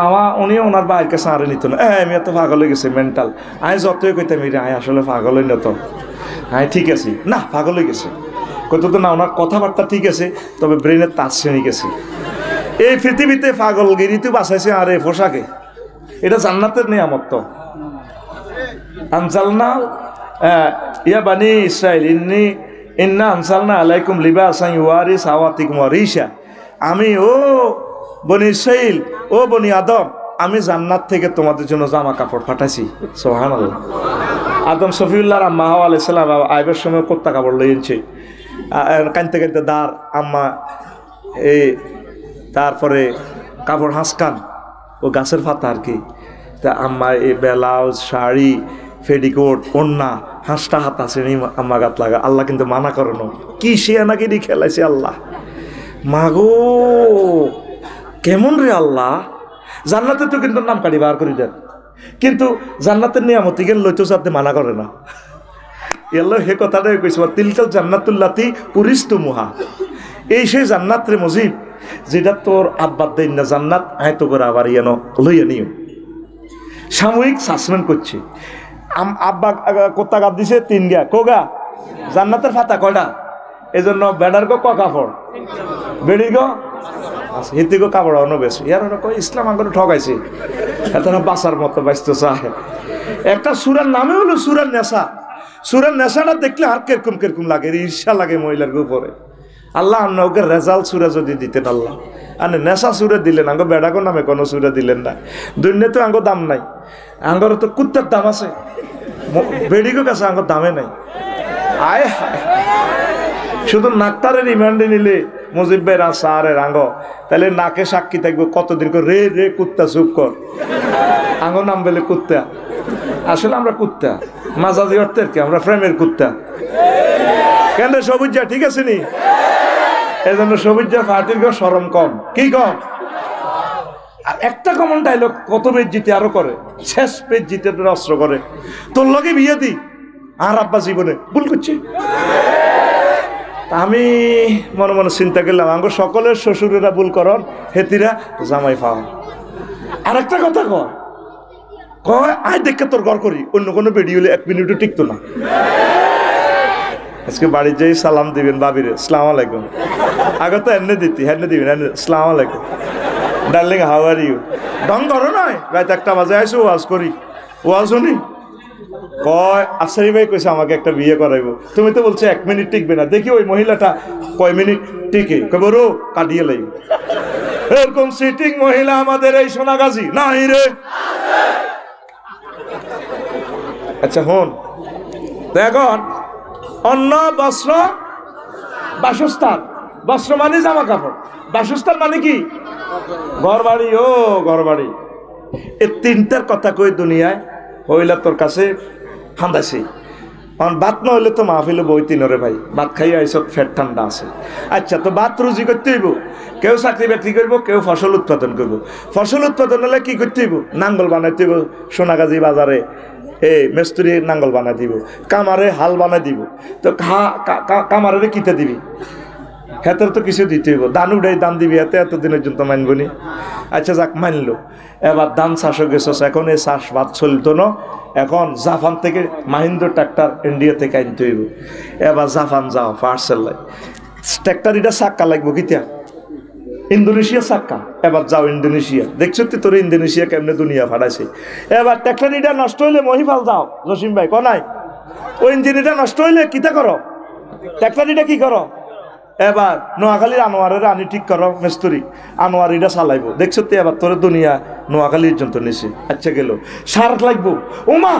Speaker 1: উনিও ওনার বাইরকে সারে নিত না। আমি এত পাগল হয়ে গেছে মেন্টাল, আমি যতই কইতাম আমি আসলে পাগল হই না, তো হ্যাঁ ঠিক আছে না পাগল হয়ে গেছে কত তো না, ওনার কথাবার্তা ঠিক আছে, তবে ব্রেনের তাস শ্রেণী গেছে। এই পৃথিবীতে পাগলগিরিতে বাঁচাইছে আর এই পোশাকে, এটা জান্নাতের নিয়ামত। তো আনসালনা ইয়া বানি ইসরাইল ইন্না আনসালনা আলাইকুম লিবাসান ইউয়ারি সাওয়াতিকুম ওয়া রিশা, আমি ও বনি ইসরাইল, ও বনি আদম, আমি জান্নাত থেকে তোমাদের জন্য জামা কাপড় পাঠাইছি। সুবহানাল্লাহ। আদম শফিউল্লাহর আম্মা হাওয়া আলাইহিস সালাম আইবের সময় কোত্তা কাপড় লইছে, কানতে কানতে দাঁড় আম্মা এই তারপরে কাপড় হাঁসকান ও গাছের পাতা আর কি, তা আম্মা এই ব্লাউজ শাড়ি ফেডিকোট ওন্না হাঁসটা হাত আছে আম্মা গাত লাগা। আল্লাহ কিন্তু মানা করেন, কি সে নাকি খেলাইছে আল্লাহ। মাগো কেমন রে আল্লাহ, জান্নাতে তো কিন্তু নাম কাটি বার করি দেন, কিন্তু জান্নাতের নিয়ামতি গেল লইতো যাতে মানা করে না। এল্লো হে কথাটাই কইছে, তিলকাল জান্নাতুল্লাতি পুরিস্তুমুহা, এই সেই জান্নাত রে মজিব যেটা তোর আব্বার দেন না জান্নাত, আয় তো করে আবার ইয়ানো লইয়া নিও। সাময়িক সাসপেন্ড করছে। আব্বা কোত্তা গাপ দিছে 3 গা, কোগা জান্নাতের ফাতা কয়টা, এই জন্য বেড়ার গো ক কাপড়, বেড়ির গো হিতি গো কাপড় অন্য বেশি। ইয়ার কয় ইসলাম আগে ঠকাইছে, এত বাসার মতো ব্যস্ত চায়। একটা সুরার নামে হলো সুরার নেশা। সুরার নেশাটা দেখলে আর কেরকম কেরকম লাগে, ঈর্ষা লাগে মহিলার উপরে। আল্লাহ আমরা ওকে রেজাল্ট সুরা যদি দিতেন, আল্লাহ আর নেশা সুরে দিলেন, আঙ্গো বেড়াগো নামে কোনো সুরে দিলেন না। দুনিয়া তো আঙ্গো দাম নাই, আঙ্গর তো কুত্তার দাম আছে, বেড়িগো কাছে আঙ্গো দামে নাই। আয় শুধু নাকটারে রিমান্ডে নিলে মুজিব ভাই সারে রাঙ্গ, তাহলে নাকে সাক্ষী থাকবো কতদিন করে, রে রে কুত্তা চুপ কর, আঙ্গো নাম বলে কুত্তা। আসলে আমরা কুত্তা মাজাজি অর্থের কি, আমরা প্রেমের কুত্তা। কেন সবুজ যা ঠিক আছে নি, এই জন্য সবুজ যা পার্টির শরম কম, কি কম। আর একটা কমন ডায়লগ কত পেজ জিতে আরো করে, শেষ পেজ জিতে অস্ত্র করে, তোর লগে বিয়ে দি, আর আব্বা জীবনে ভুল করছে। আমি মনে মনে চিন্তা করলাম, আঙ্গো সকলের শ্বশুরেরা ভুল করন, হেতিরা জামাই পাও। আর একটা কথা কয় আয় দেখে তোর ঘর করি, অন্য কোনো ভিডিও হলে 1 মিনিটও টিকতো না। আজকে বাড়ি যেই সালাম দিবেন বাবিরে, আসসালামু আলাইকুম, আগে তো এমনি দিতি, হ্যাঁ দিবেন আসসালামু আলাইকুম ডার্লিং হাউ আর ইউ, ঢং করো নয়। রাত 1টা বাজে আইসো ওয়াজ করি, ওয়াজ শুনি কয় আফসারি ভাই কইছে আমাকে একটা বিয়ে করাইবো, তুমি তো বলছো 1 মিনিট টিকবে না, দেখি ওই মহিলাটা কয় মিনিট টিকে, কবে রো কাটিয়ে লাইব। এরকম সিটিং মহিলা আমাদের এই সোনাগাজী নাই রে। আচ্ছা হন এখন অন্ন বস্ত্র বাসস্থান, বস্ত্র মানে জামা কাপড়, বাসস্থান মানে কি ঘর বাড়ি। ও ঘর বাড়ি, এই 3টার কথা কই দুনিয়ায় হইলা তোর কাছে ফান্দাইছি। ভাত না হইলে তো মাহফিলে বইতি নরে ভাই, ভাত খাইয়া এইসব ফেট ঠান্ডা আছে। আচ্ছা তো ভাত রুজি করতে হইব, কেউ চাকরি বাকরি করবো, কেউ ফসল উৎপাদন করবো। ফসল উৎপাদন হলে কি করতে হইব, নাঙ্গল বানাইতে হইব, সোনাগাজী বাজারে এই মিস্ত্রি নাঙ্গল বানাই দিব, কামারে হাল বানাই দিব। তো কামারে কিতে দিবি, হেতের তো কিছু দিতে হইব, ধান উঠাই দান দিবি, এত এতদিনের জন্য মানবনি। আচ্ছা যাক মানলো, এবার ধান চাষও গেছো, এখন এই চাষবাদ চলতো না, এখন জাপান থেকে মাহিন্দ্র ট্রাক্টর ইন্ডিয়া থেকে আনতে হইব। এবার জাপান যাও পার্সেল লাই, ট্রাক্টর এটা চাক্কা লাগবো কিতা, ইন্দোনেশিয়া চাক্কা। এবার যাও ইন্দোনেশিয়া, দেখছো তো তোর ইন্দোনেশিয়া কেমনে দুনিয়া ফাটাইছে। এবার ট্রাক্টর এটা নষ্ট হইলে মহিফাল যাও, জসিম ভাই কনাই ওই ইঞ্জিনটা নষ্ট হইলে কিতা করো, ট্রাক্টর এটা কি করো। এবার নোয়াখালীর আনোয়ারের আনি ঠিক করো মিস্ত্রি, আনোয়ার এটা চালাইবো, দেখছো তো এবার তোর দুনিয়া নোয়াখালীর জন্য নিছে। আচ্ছা গেল সার লাগবো, ওমা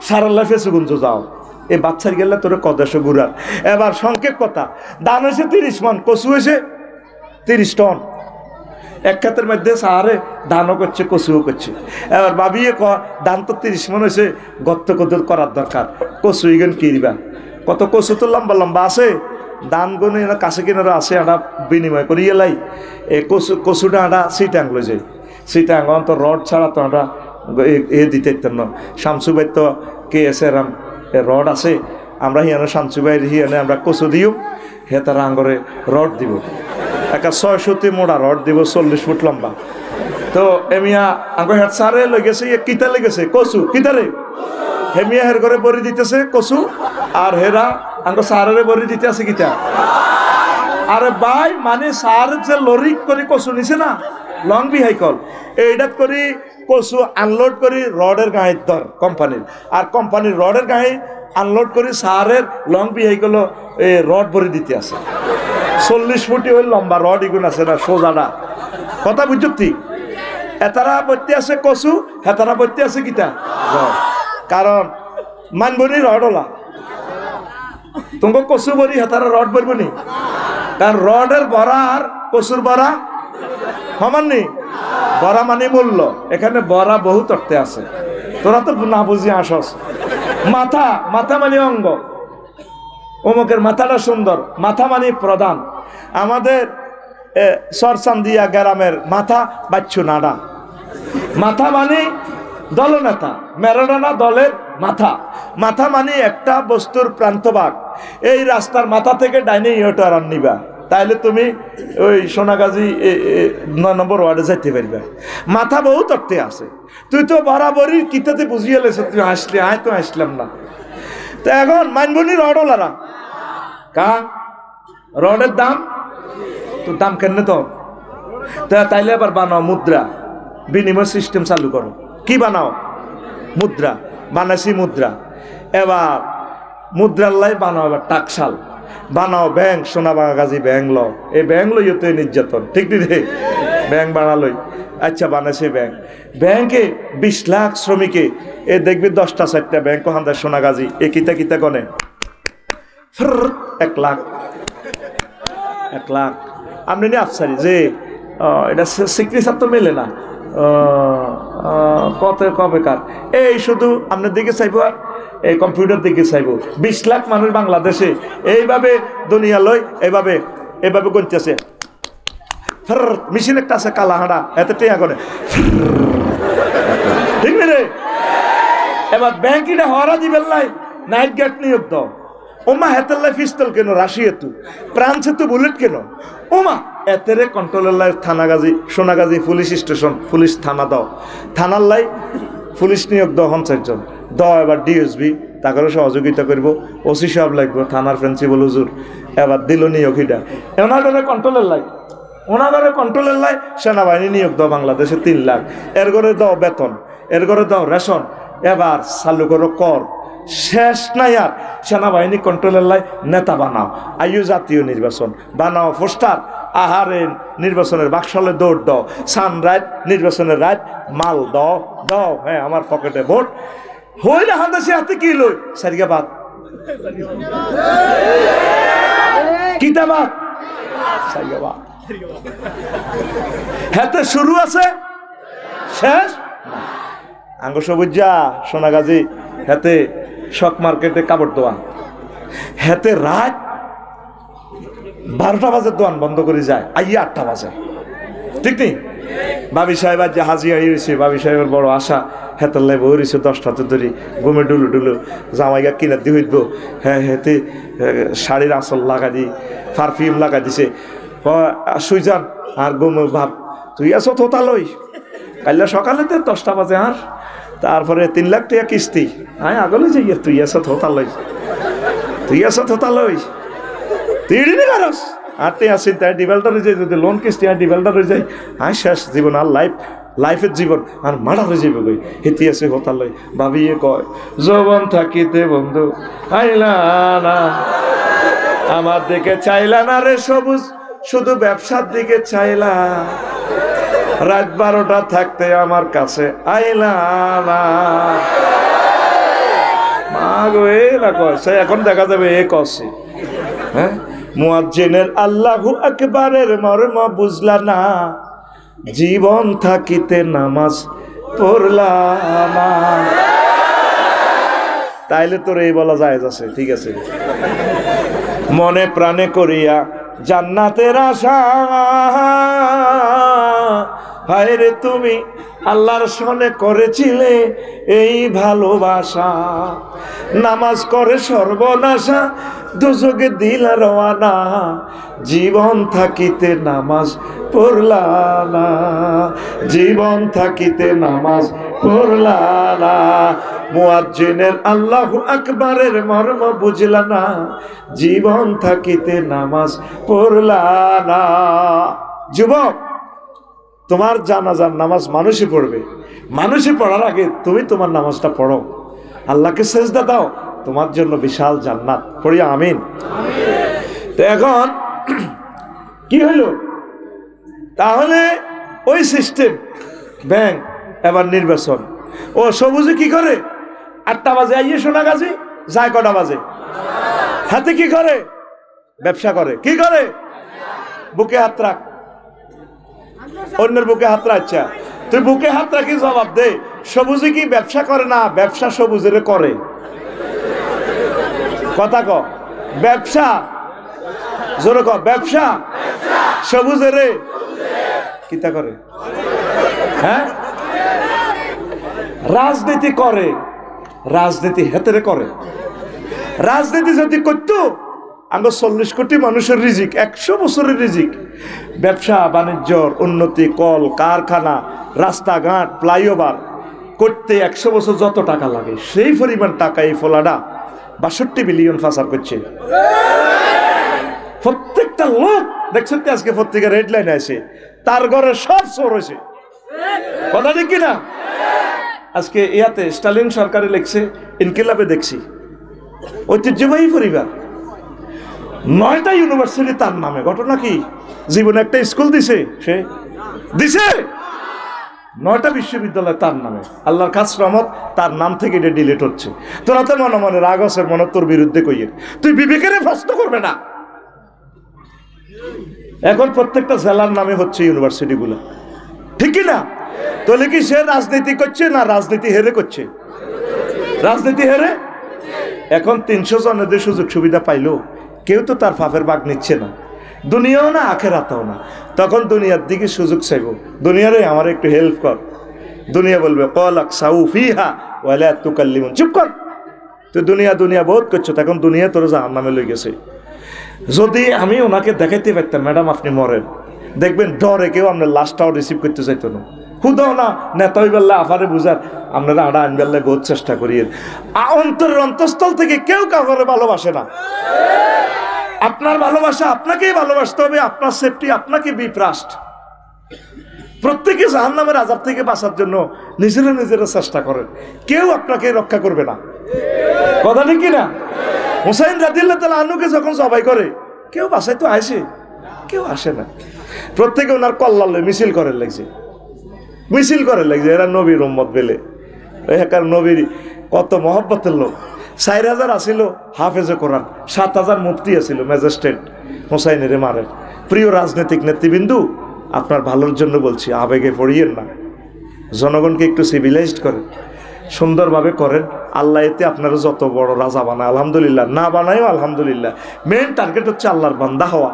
Speaker 1: সারের লাইফে সুগঞ্জ যাও, এই বাচ্চার গেলে তোর কদেশো ঘুরার। এবার সংক্ষেপ কথা, ধান হয়েছে 30 মন, কচু হয়েছে 30 টন, এক খাতের মধ্যে সাহারে ধানও করছে কচুও করছে। এবার ভাবিয়ে ধান তো 30 মন হয়েছে, গত্ত কত করার দরকার, কচু ইগেন কিনবা, কত কচু তো লম্বা লম্বা আছে, দান গুনে কাছে কিনারা আছে, একটা বিনিময় করি এলাই এই কচুটা একটা সিটাং লই যায়, সিটাং তো রড ছাড়া তো একটা এ দিতে না। শামসু ভাই তো কে এসে এরাম রড আছে, আমরা হিয়ানো শামসুবাইয়ের হিয়ানে আমরা কচু দিও হে তারা আঙ্গরে রড দিব একটা 600 মোড়া রড দিব 40 ফুট লম্বা তো এমিয়া আঙ্গ হেড সারে লেগেছে কিতা লেগেছে কচু কিতারে হেমিয়া হের ঘরে বড়ি দিতেছে কচু আর হেরা আঙ্গ সারে বড়ি দিতে আছে কিতা আরে ভাই মানে সার যে লরি করে কচু নিছে না লং বিহাইকল এইটাত করি কচু আনলোড করি রডের গায়ে ধর কোম্পানির আর কোম্পানির রডের গায়ে আনলোড করি সারের লং বিহাইকল এই রড ভরে দিতে আছে 40 ফুটি ওই লম্বা রড ইগুন আছে না সোজাটা কথা বুঝছি এতারা বর্তি আছে কচু হেতারা বর্তি আছে কিতা কারণ মানবনি রড ওলা তোমাকে কচু বরি হেতারা রড বলবো নি কারণ রডের বড়া আর কচুর বড়া সমাননি বড়া মানে মূল্য এখানে বড়া বহুত অর্থে আছে তোরা তো না বুঝি আসস মাথা মাথা মানে অঙ্গ অমুকের মাথাটা সুন্দর মাথা মানে প্রধান আমাদের সরসান্দিয়া গ্রামের মাথা বাচ্চু নাড়া মাথা মানে দলনেতা মেরোডানা দলের মাথা মাথা মানে একটা বস্তুর প্রান্তভাগ এই রাস্তার মাথা থেকে ডাইনে ইয়োটার নিবা তাইলে তুমি ওই সোনাগাজী 9 নম্বর ওয়ার্ডে যাইতে পারবে মাথা বহুত অর্থে আছে তুই তো বরাবরই কিতাতে বুঝিয়ে লেছ তুই আসলি আয় তো আসলাম না তো এখন মানবনি রডওয়ালারা কা রডের দাম তো দাম কেন তো তাইলে আবার বানাও মুদ্রা বিনিময় সিস্টেম চালু করো কি বানাও মুদ্রা বানাইছি মুদ্রা এবার মুদ্রার লাই বানাও এবার টাকশাল বানাও ব্যাংক সোনাবাগাজি ব্যাংক ল এই ব্যাংক লই তো নির্যাতন ঠিক রে ব্যাংক বানালই আচ্ছা বানাইছে ব্যাংক ব্যাংকে 20 লাখ শ্রমিকে এ দেখবি 10টা 4টা ব্যাংক হামদার সোনাগাজি এ কিতা কিতা গনে 1 লাখ 1 লাখ আপনি নি আফসারি যে এটা সিগনেচার তো মেলে না কত কবেকার এই শুধু আপনার দিকে চাইবো এই কম্পিউটার দিকে চাইবো 20 লাখ মানুষ বাংলাদেশে এইভাবে দুনিয়া লই এইভাবে এইভাবে গণতেছে মেশিন একটা আছে কালাহাড়া এত টেয়া করে ঠিক না রে এবার ব্যাংকিটা হরা দিবেন নাই নাইট গার্ড নিয়োগ দাও ওমা হেতের লাই পিস্তল কেন রাশিয়া তু প্রান্সে তো বুলেট কেন ওমা এতেরে কন্ট্রোলের লাই থানাগাজী সোনাগাজী পুলিশ স্টেশন পুলিশ থানা দাও থানার লাই পুলিশ নিয়োগ দাও 50 জন দাও এবার ডিএসবি তাকে সহযোগিতা করব ওসি সাহেব লাগবে থানার প্রিন্সিপাল হুজুর এবার দিল নিয়োগ এটা ওনাদের কন্ট্রোলের লাই ওনাদের কন্ট্রোলের লাই সেনাবাহিনী নিয়োগ দাও বাংলাদেশে 3 লাখ এর ঘরে দাও বেতন এর ঘরে দাও রেশন এবার চালু করো কর শেষ নাই আর সেনাবাহিনী কন্ট্রোলের লাই নেতা বানাও আইয়ু জাতীয় নির্বাচন বানাও পোস্টার আহারে নির্বাচনের বাক্সলে দৌড় দাও সানরাইট নির্বাচনের রাইট মাল দাও দাও হ্যাঁ আমার পকেটে ভোট হইলে হাতে হাতে কি লই সারিগা বাদ কিতা বাদ সারিগা বাদ হাতে শুরু আছে শেষ আঙ্গ সবুজা সোনাগাজী হাতে শক মার্কেটে কাপড় দোয়ান হাতে রাত 12টা বাজে দোয়ান বন্ধ করে যায় আইয়া 8টা বাজে ঠিক নেই বাবি সাহেব আজ হাজি হয়েছে বাবি সাহেবের বড় আশা হেতের লাই বই রয়েছে 10টাতে ধরি ঘুমে ডুলু ডুলু জামাইগা কিনা দি হইব হ্যাঁ হেতে শাড়ির আঁচল লাগা দি পারফিউম লাগা দিছে শুই যান আর ঘুমে ভাব তুই আছো থোতা লই কাল সকালে তো 10টা বাজে আর তারপরে 3 লাখ টাকা কিস্তি হ্যাঁ আগলে যাই তুই আছো থোতা লই তুই আছো থোতা লই তুই নি কারস আটে আসি তাই ডিভেলটার হয়ে যায় যদি লোন কিস্তি আর ডিভেলটার হয়ে যায় হ্যাঁ শেষ জীবন আর লাইফের জীবন আর মারা হয়ে যাবে গই হেতি আছে হতা লই ভাবিয়ে কয় যৌবন থাকিতে বন্ধু আইলা না আমার দিকে চাইলা না রে সবুজ শুধু ব্যবসার দিকে চাইলা রাত 12টা থাকতে আমার কাছে আইলা না মা গো এরা কয় সে এখন দেখা যাবে এ কছে হ্যাঁ মুয়াজ্জিনের আল্লাহু আকবারের মর্ম বুঝলা না জীবন থাকিতে নামাজ পড়লা না তাইলে তোর এই বলা যায় আছে ঠিক আছে মনে প্রাণে করিয়া জান্নাতের আশা হায় রে তুমি আল্লাহর সনে করেছিলে এই ভালোবাসা, নামাজ করে সর্বনাশা দুজকে দিলা রওয়ানা, জীবন থাকিতে নামাজ পড়লা না, জীবন থাকিতে নামাজ পড়লা না, মুয়াজ্জিনের আল্লাহু আকবারের মর্ম বুঝলা না, জীবন থাকিতে নামাজ পড়লা না। যুবক, তোমার জানাজার নামাজ মানুষই পড়বে, মানুষই পড়ার আগে তুমি তোমার নামাজটা পড়ো, আল্লাহকে সেজদা দাও, তোমার জন্য বিশাল জান্নাত। পড়ি আমিন। তো এখন কি হলো, তাহলে ওই সিস্টেম ব্যাংক এবার নির্বাচন, ও সবুজে কি করে 8টা বাজে আইয়ে সোনাগাজী যায়, কটা বাজে হাতে কি করে ব্যবসা করে, কি করে বুকে হাত রাখ, অন্যের বুকে হাত রাখছে, তুই বুকে হাত রাখি জবাব দে, সবুজে কি ব্যবসা করে না, ব্যবসা সবুজের করে, কথা ক, ব্যবসা জোরে ক, ব্যবসা সবুজের কিতা করে, হ্যাঁ রাজনীতি করে, রাজনীতি হেতেরে করে, রাজনীতি যদি করতো আমরা 40 কোটি মানুষের রিজিক, 100 বছরের রিজিক, ব্যবসা বাণিজ্যর উন্নতি, কল কারখানা, রাস্তাঘাট, ফ্লাইওভার করতে 100 বছর যত টাকা লাগে সেই পরিমাণ টাকা এই ফলাডা 62 বিলিয়ন পাচার করছে। প্রত্যেকটা লোক দেখছেন তো আজকে পত্রিকার হেডলাইন আছে, তার ঘরে সব চোর হয়েছে, কথা ঠিক কিনা? আজকে ইয়াতে স্টালিন সরকারে লিখছে, ইনকিলাবে দেখছি ঐতিহ্যবাহী পরিবার, 9টা ইউনিভার্সিটি তার নামে। ঘটনা কি, জীবনে একটা স্কুল দিছে, সে দিছে 9টা বিশ্ববিদ্যালয় তার নামে, আল্লাহর খাস রহমত, তার নাম থেকে এটা ডিলিট হচ্ছে। তোরা তো মনে মনে রাগ আছে, মনে তোর বিরুদ্ধে কইয়ে, তুই বিবেকের প্রশ্ন করবে না। এখন প্রত্যেকটা জেলার নামে হচ্ছে ইউনিভার্সিটি গুলা, ঠিক কিনা? তাহলে কি সে রাজনীতি করছে না রাজনীতি হেরে করছে? রাজনীতি হেরে। এখন 300 জনের সুযোগ সুবিধা পাইলো, কেউ তো তার পাপের ভাগ নিচ্ছে না, দুনিয়াও না আখেরাতেও না। তখন দুনিয়ার দিকে সুযোগ চাইব, দুনিয়ারে আমার একটু হেল্প কর, দুনিয়া বলবে কলাক সাউ ফিহা ওয়ালা তুকাল্লিমুন, চুপ কর, তুই দুনিয়া দুনিয়া বহুত করছো, তখন দুনিয়া তোর জাহান্নামে লই গেছে। যদি আমি ওনাকে দেখাইতে পারতাম, ম্যাডাম আপনি মরেন, দেখবেন ডরে কেউ আপনার লাশটাও রিসিভ করতে চাইতো না, খুদাও না নেতা হইবেল্লা আফারে বুঝার আপনারা আড়া আনবেল্লা বহুত চেষ্টা করিয়ে, অন্তরের অন্তঃস্থল থেকে কেউ কাউকে ভালোবাসে না। আপনার ভালোবাসা আপনাকেই ভালোবাসতে হবে, আপনার সেফটি আপনাকে বি ফার্স্ট। প্রত্যেকে জাহান্নামের আযাব থেকে বাঁচার জন্য নিজেরা নিজেরা চেষ্টা করেন, কেউ আপনাকে রক্ষা করবে না, কথা ঠিক কিনা? হুসাইন রাদিয়াল্লাহু তাআলা আনহুকে যখন জবাই করে কেউ বাঁচাইতে আসে, কেউ আসে না, প্রত্যেকে ওনার কল্যাণ মিছিল করে লাগছে, মিছিল করে লাগছে, এরা নবীর উম্মত বেলে, এখানকার নবীর কত মহব্বতের লোক। 4000 আসিল হাফেজে কোরআন, 7000 মুফতি আসিল, ম্যাজিস্ট্রেট হুসাইনের মারের। প্রিয় রাজনৈতিক নেতৃবৃন্দু, আপনার ভালোর জন্য বলছি, আবেগে পড়িয়েন না, জনগণকে একটু সিভিলাইজড করেন, সুন্দরভাবে করেন, আল্লাহ এতে আপনারা যত বড় রাজা বানায় আলহামদুলিল্লাহ, না বানায়ও আলহামদুলিল্লাহ। মেন টার্গেট হচ্ছে আল্লাহর বান্দা হওয়া,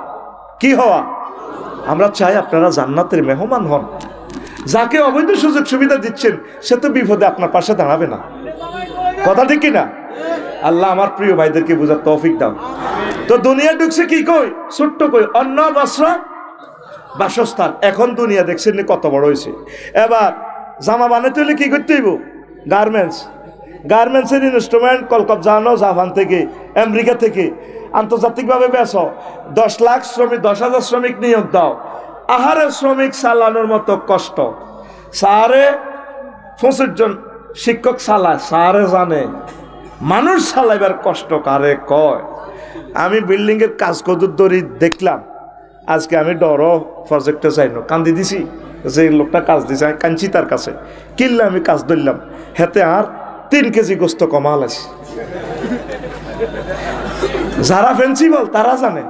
Speaker 1: কি হওয়া? আমরা চাই আপনারা জান্নাতের মেহমান হন। যাকে অবৈধ সুযোগ সুবিধা দিচ্ছেন সে তো বিপদে আপনার পাশে দাঁড়াবে না, কথা ঠিক কিনা? আল্লাহ আমার প্রিয় ভাইদেরকে বুঝার তৌফিক দাও। তো দুনিয়া ঢুকছে কি কই, ছোট্ট কই, অন্ন বস্ত্র বাসস্থান। এখন দুনিয়া দেখছেন কত বড় হয়েছে। এবার জামা বানাতে হলে কি করতে হইব? গার্মেন্টস, গার্মেন্টসের ইনস্ট্রুমেন্ট কলকাতা জানো, জাপান থেকে, আমেরিকা থেকে আন্তর্জাতিকভাবে বেচো, 10 লাখ শ্রমিক, 10,000 শ্রমিক নিয়োগ দাও। আহারে শ্রমিক চালানোর মতো কষ্ট, 25 জন শিক্ষক চালায়, সারে জানে মানুষ চালাইবার কষ্ট কারে কয়। আমি বিল্ডিং এর কাজ কদুর দড়ি দেখলাম, আজকে আমি ডরো প্রজেক্টে যাইনো, কান্দি দিছি, যে লোকটা কাজ দিছে আমি কাঞ্চি তার কাছে, কিনলে আমি কাজ ধরলাম, হেতে আর 3 কেজি গোস্ত কমাল আছে। যারা প্রিন্সিপাল তারা জানে,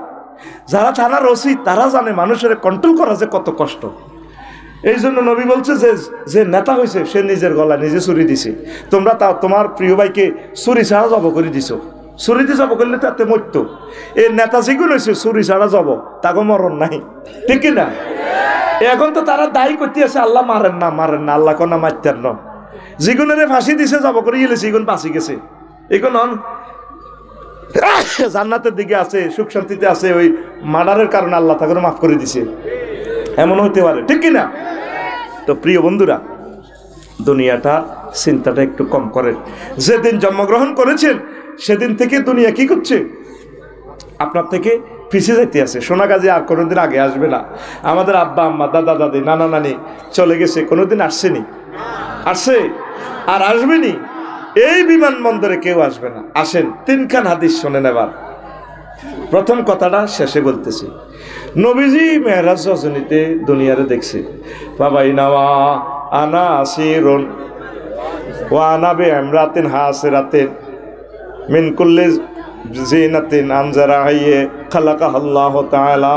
Speaker 1: যারা থানার ওসি তারা জানে মানুষের কন্ট্রোল করা যে কত কষ্ট। এই জন্য নবী বলছে যে যে নেতা হয়েছে সে নিজের গলা নিজে ছুরি দিছে। তোমরা তা তোমার প্রিয় ভাইকে ছুরি ছাড়া জব করে দিছো, ছুরি দিয়ে জব করলে তাতে মরতো। এই নেতা যেগুলো হয়েছে ছুরি ছাড়া জব, তাকে মরণ নাই, ঠিক কিনা? এখন তো তারা দায়ী করতে আছে আল্লাহ মারেন না আল্লাহ কোনা মারতেন না, যেগুনের ফাঁসি দিছে যাব করে গেলেছে এগুন বাঁচি গেছে, এখন জান্নাতের দিকে আছে, সুখ শান্তিতে আছে, ওই মার্ডারের কারণে আল্লাহ তাকে মাফ করে দিছে, এমন হতে পারে, ঠিক কিনা? তো প্রিয় বন্ধুরা, দুনিয়াটা চিন্তাটা একটু কম করেন। যেদিন জন্মগ্রহণ করেছেন সেদিন থেকে দুনিয়া কি করছে? আপনার থেকে পিছিয়ে যাইতে আছে। সোনাগাজী আর কোনোদিন আগে আসবে না। আমাদের আব্বা আম্মা, দাদা দাদি, নানা নানি চলে গেছে, কোনোদিন আসছেনি? আসছে আর আসবেনি। এই বিমানবন্দরে কেউ আসবে না। আসেন তিনখান হাদিস শোনেন। এবার প্রথম কথাটা শেষে বলতেছি। নবীজি মেহরাজ রজনীতে দুনিয়ারে দেখছে। বাবাই নাওয়া আনা আসিরুন ওয়া আনা বিআমরাতিন হাসিরাতিন মিন কুল্লি জিনাতিন আনজারাইয়ে খালাকাহুল্লাহু তাআলা।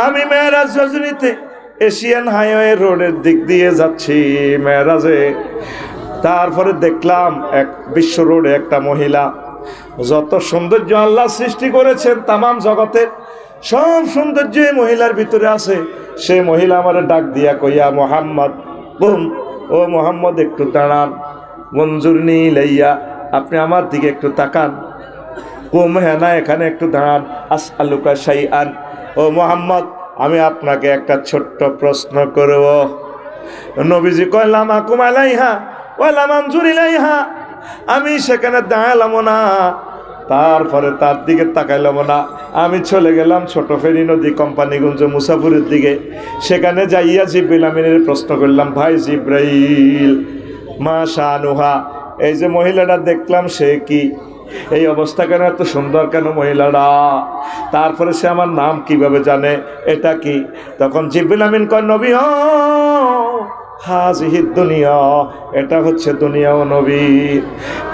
Speaker 1: আমি মেহরাজ রজনীতে এশিয়ান হাইওয়ে রোডের দিক দিয়ে যাচ্ছি মেহরাজে। তারপরে দেখলাম এক বিশ্ব রোডে একটা মহিলা, যত সৌন্দর্য আল্লাহ সৃষ্টি করেছেন তামাম জগতের সব সৌন্দর্য এই মহিলার ভিতরে আছে। সে মহিলা আমার ডাক দিয়া কইয়া, মোহাম্মদ বুম, ও মোহাম্মদ একটু দাঁড়ান, মঞ্জুরনি লাইয়া, আপনি আমার দিকে একটু তাকান। কুম, হ্যাঁ না, এখানে একটু দাঁড়ান। আসআলুকা শাইআন, ও মোহাম্মদ আমি আপনাকে একটা ছোট্ট প্রশ্ন করব। নবীজি কইলাম আকুম আলাইহা ওয়ালা মঞ্জুর ইলাইহা, আমি সেখানে দাঁড়ালাম না, তারপরে তার দিকে তাকাইলাম না, আমি চলে গেলাম ছোট ফেরি নদী কোম্পানিগঞ্জ মুসাফুরের দিকে। সেখানে যাইয়া জিবরিল আমিনের প্রশ্ন করলাম, ভাই জিব্রাইল, মা শানুহা, এই যে মহিলাটা দেখলাম সে কি, এই অবস্থা কেন, এত সুন্দর কেন মহিলাটা, তারপরে সে আমার নাম কিভাবে জানে, এটা কি? তখন জিবরিল আমিন কয়, নবী হ হাজিহি দুনিয়া, এটা হচ্ছে দুনিয়া ও নবী।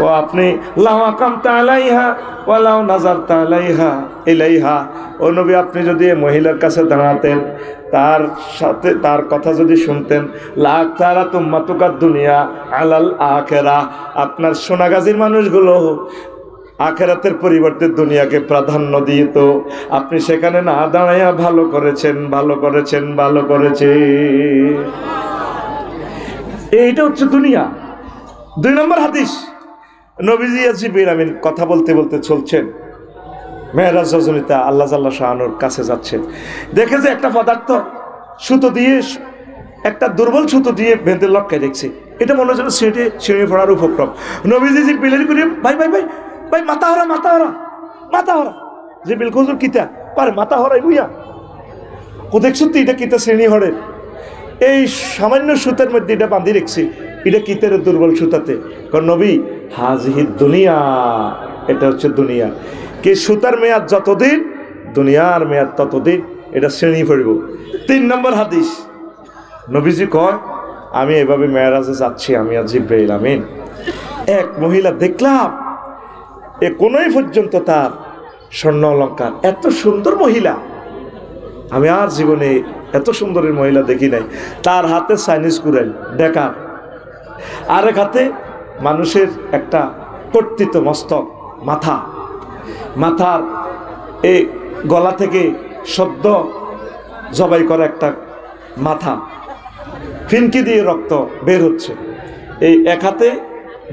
Speaker 1: ও আপনি লাউ আকামতা আলাইহা ওয়া লাউ নাযারতা আলাইহা ইলাইহা, ও নবী আপনি যদি এই মহিলার কাছে দাঁড়াতেন, তার সাথে তার কথা যদি শুনতেন, লাখ তারা তুম্মাতুকা দুনিয়া আলাল আখিরা, আপনার সোনাগাজীর মানুষগুলো আখেরাতের পরিবর্তে দুনিয়াকে প্রাধান্য দিত। আপনি সেখানে না দাঁড়াইয়া ভালো করেছেন, ভালো করেছেন, ভালো করেছে। এইটা হচ্ছে দুনিয়া। 2 নম্বর হাদিস, নবীজি জিবরিল আমিন কথা বলতে বলতে চলছেন মেহরাজ রজনীতে, আল্লাহ জাল্লা শাহানুর কাছে যাচ্ছেন। দেখে যে একটা পদার্থ সুতো দিয়ে, একটা দুর্বল সুতো দিয়ে বেঁধে লটকায় দেখছে। এটা মনে হচ্ছে ছিঁড়ে পড়ার উপক্রম। নবীজি জিবরিল করে, ভাই ভাই ভাই ভাই, মাথা হরা, মাথা হরা, মাথা হরা। জিবরিল হুজুর কিতা পারে মাথা হরাই বুইয়া, ও দেখছো তো এটা কিতা শ্রেণী হরের, এই সামান্য সুতার মধ্যে এটা বাঁধি রেখছি, এটা কিতের দুর্বল সুতাতে। কারণ নবী হাজিহি দুনিয়া, এটা হচ্ছে দুনিয়া। কি সুতার মেয়াদ যতদিন, দুনিয়ার মেয়াদ ততদিন, এটা শ্রেণী পড়ব। 3 নম্বর হাদিস, নবীজি কয়, আমি এভাবে মেরাজে যাচ্ছি, আমি আর জিবরাইল আমিন, এক মহিলা দেখলাম, এ কোনোই পর্যন্ত তার স্বর্ণ অলঙ্কার, এত সুন্দর মহিলা আমি আর জীবনে এত সুন্দরের মহিলা দেখি নাই। তার হাতে চাইনিজ কুড়াইল ডেকা, আরেক হাতে মানুষের একটা কর্তিত মস্তক, মাথার এই গলা থেকে সদ্য জবাই করা একটা মাথা, ফিনকি দিয়ে রক্ত বের হচ্ছে। এই এক হাতে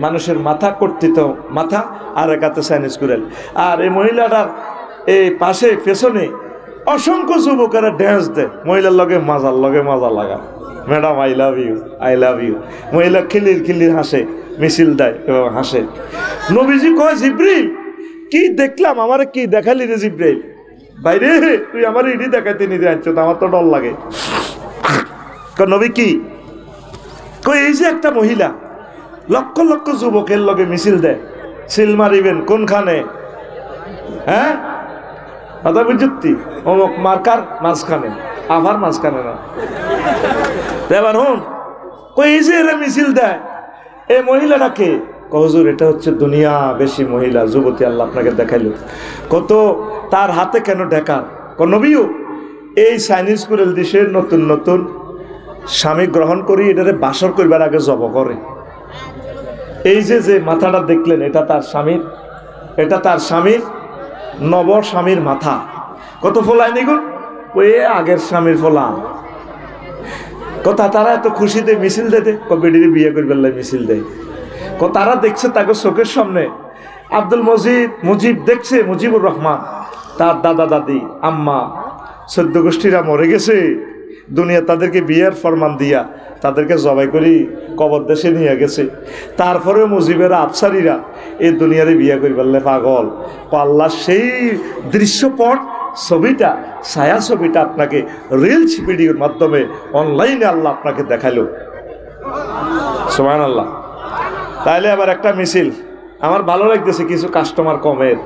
Speaker 1: মানুষের মাথা, কর্তিত মাথা, আর এক হাতে চাইনিজ কুড়াইল। আর এই মহিলাটার এই পাশে পেছনে অসংখ্য যুবকেরা ড্যান্স দেয়, মহিলার লগে মাজা লাগা, madam I love you, I love you. মহিলা খিলির হাসে, মিছিল দেয় এবং হাসে। নবীজি কয়, জিবরিল কি দেখলাম, আমার কি দেখালি রে জিবরিল? বাইরে তুই আমার ইডি দেখাইতে নিতে আনছো, আমার তো ডর লাগে। নবী কি কই, এই যে একটা মহিলা লক্ষ লক্ষ যুবকের লগে মিছিল দেয়, সিল মারিবেন কোনখানে, হ্যাঁ দাদা বিযুক্তি অমুক মার্কার মাঝখানে, আবার মাঝখানে না, এবার হন কই, এই যে এরা মিছিল দেয়, এই মহিলাটাকে হুজুর এটা হচ্ছে দুনিয়া বেশি মহিলা যুবতী আল্লাহ আপনাকে দেখাইল। কত তার হাতে কেন ঢেকা? নবীও এই চাইনিজ কুড়েল দেশের নতুন নতুন স্বামী গ্রহণ করি, এটারে বাসর করবার আগে জব করে। এই যে মাথাটা দেখলেন, এটা তার স্বামীর নব স্বামীর মাথা। কত ফোলায় নিগুন ওই আগের স্বামীর ফলা কথা তারা এত খুশিতে মিছিল দে বেডির বিয়ে করবে মিছিল দেয় তারা দেখছে তাকে চোখের সামনে আব্দুল মুজিব দেখছে মুজিবুর রহমান তার দাদা দাদি আম্মা 14 গোষ্ঠীরা মরে গেছে দুনিয়া তাদেরকে বিয়ের ফরমান দিয়া তাদেরকে জবাই করি কবর দেশে নিয়ে গেছে তারপরেও মুজিবের আফসারিরা এই দুনিয়ারে বিয়ে করি বললে পাগল আল্লাহ সেই দৃশ্যপট ছবিটা ছায়া ছবিটা আপনাকে রিলস ভিডিওর মাধ্যমে অনলাইনে আল্লাহ আপনাকে দেখালো সুবহানাল্লাহ। তাইলে আবার একটা মিছিল আমার ভালো লাগতেছে কিছু কাস্টমার কমের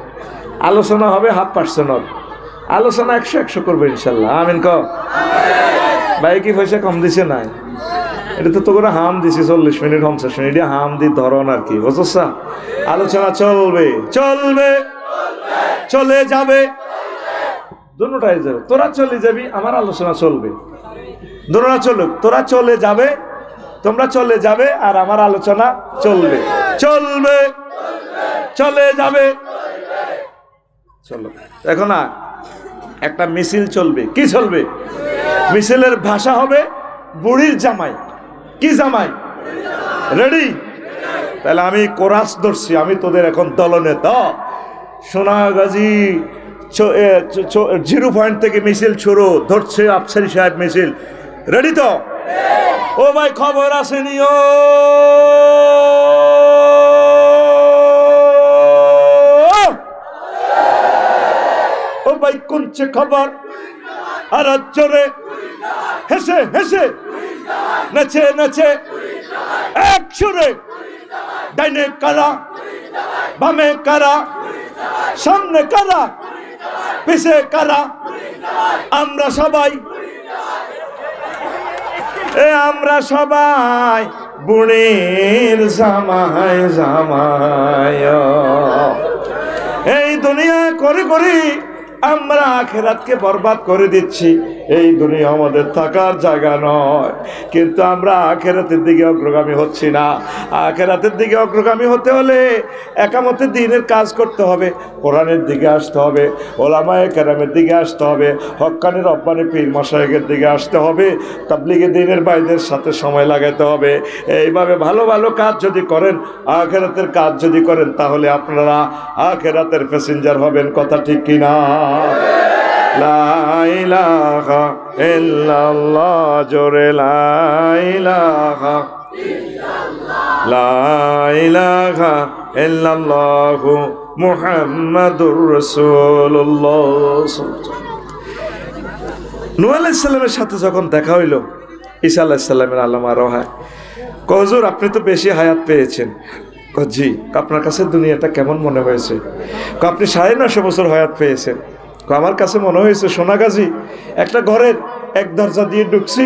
Speaker 1: আলোচনা হবে 50% আলোচনা 100 করবে ইনশাল্লাহ আমিন ক ভাই কি পয়সা কম দিছে নাই এটা তো করে হাম দিছি 40 মিনিট 50 মিনিট হাম দি ধরন আর কি বুঝছ আলোচনা চলবে চলবে চলে যাবে দুটোটাই যাবে তোরা চলে যাবি আমার আলোচনা চলবে দুটোটা চলুক তোরা চলে যাবে তোমরা চলে যাবে আর আমার আলোচনা চলবে চলবে চলে যাবে চলো এখন না একটা মিছিল চলবে কি চলবে মিছিলের ভাষা হবে বুড়ির জামাই কি জামাই রেডি তাহলে আমি কোরাস ধরছি আমি তোদের এখন দলনেতা সোনাগাজী 0 পয়েন্ট থেকে মিছিল শুরু ধরছে আফসারি সাহেব মিছিল রেডি তো ও ভাই খবর আসেনি ও ভাই কোনছে খবর আর জোরে হেসে হেসে নাচে নাচে এক সুরে ডাইনে কারা বামে কারা সামনে কারা পিছে কারা আমরা সবাই আমরা সবাই বুড়ির জামাই জামাই এই দুনিয়া করে করে আমরা আখিরাতকে বরবাদ করে দিচ্ছি এই দুনিয়া আমাদের থাকার জায়গা নয় কিন্তু আমরা আখিরাতের দিকে অগ্রগামী হচ্ছি না আখিরাতের দিকে অগ্রগামী হতে হলে একামতের দ্বীনের কাজ করতে হবে কোরআনের দিকে আসতে হবে ওলামায়ে কেরামের দিকে আসতে হবে হক্কানি রব্বানি পীর মাশায়েখের দিকে আসতে হবে তাবলীগে দ্বীনের ভাইদের সাথে সময় লাগাতে হবে এইভাবে ভালো ভালো কাজ যদি করেন আখিরাতের কাজ যদি করেন তাহলে আপনারা আখিরাতের প্যাসেঞ্জার হবেন কথা ঠিক কিনা লা ইলাহা ইল্লাল্লাহ জোরে লা ইলাহা লা ইলাহা ইল্লাল্লাহু মুহাম্মাদুর রাসূলুল্লাহ। নূহ আলাইহিস সালামের সাথে যখন দেখা হইল ঈসা আলাইহিস সালামের আলামা রহা হুজুর আপনি তো বেশি হায়াত পেয়েছেন জি আপনার কাছে দুনিয়াটা কেমন মনে হয়েছে আপনি 950 বছর হায়াত পেয়েছেন আমার কাছে মনে হয়েছে সোনাগাজী একটা ঘরের এক দরজা দিয়ে ঢুকছি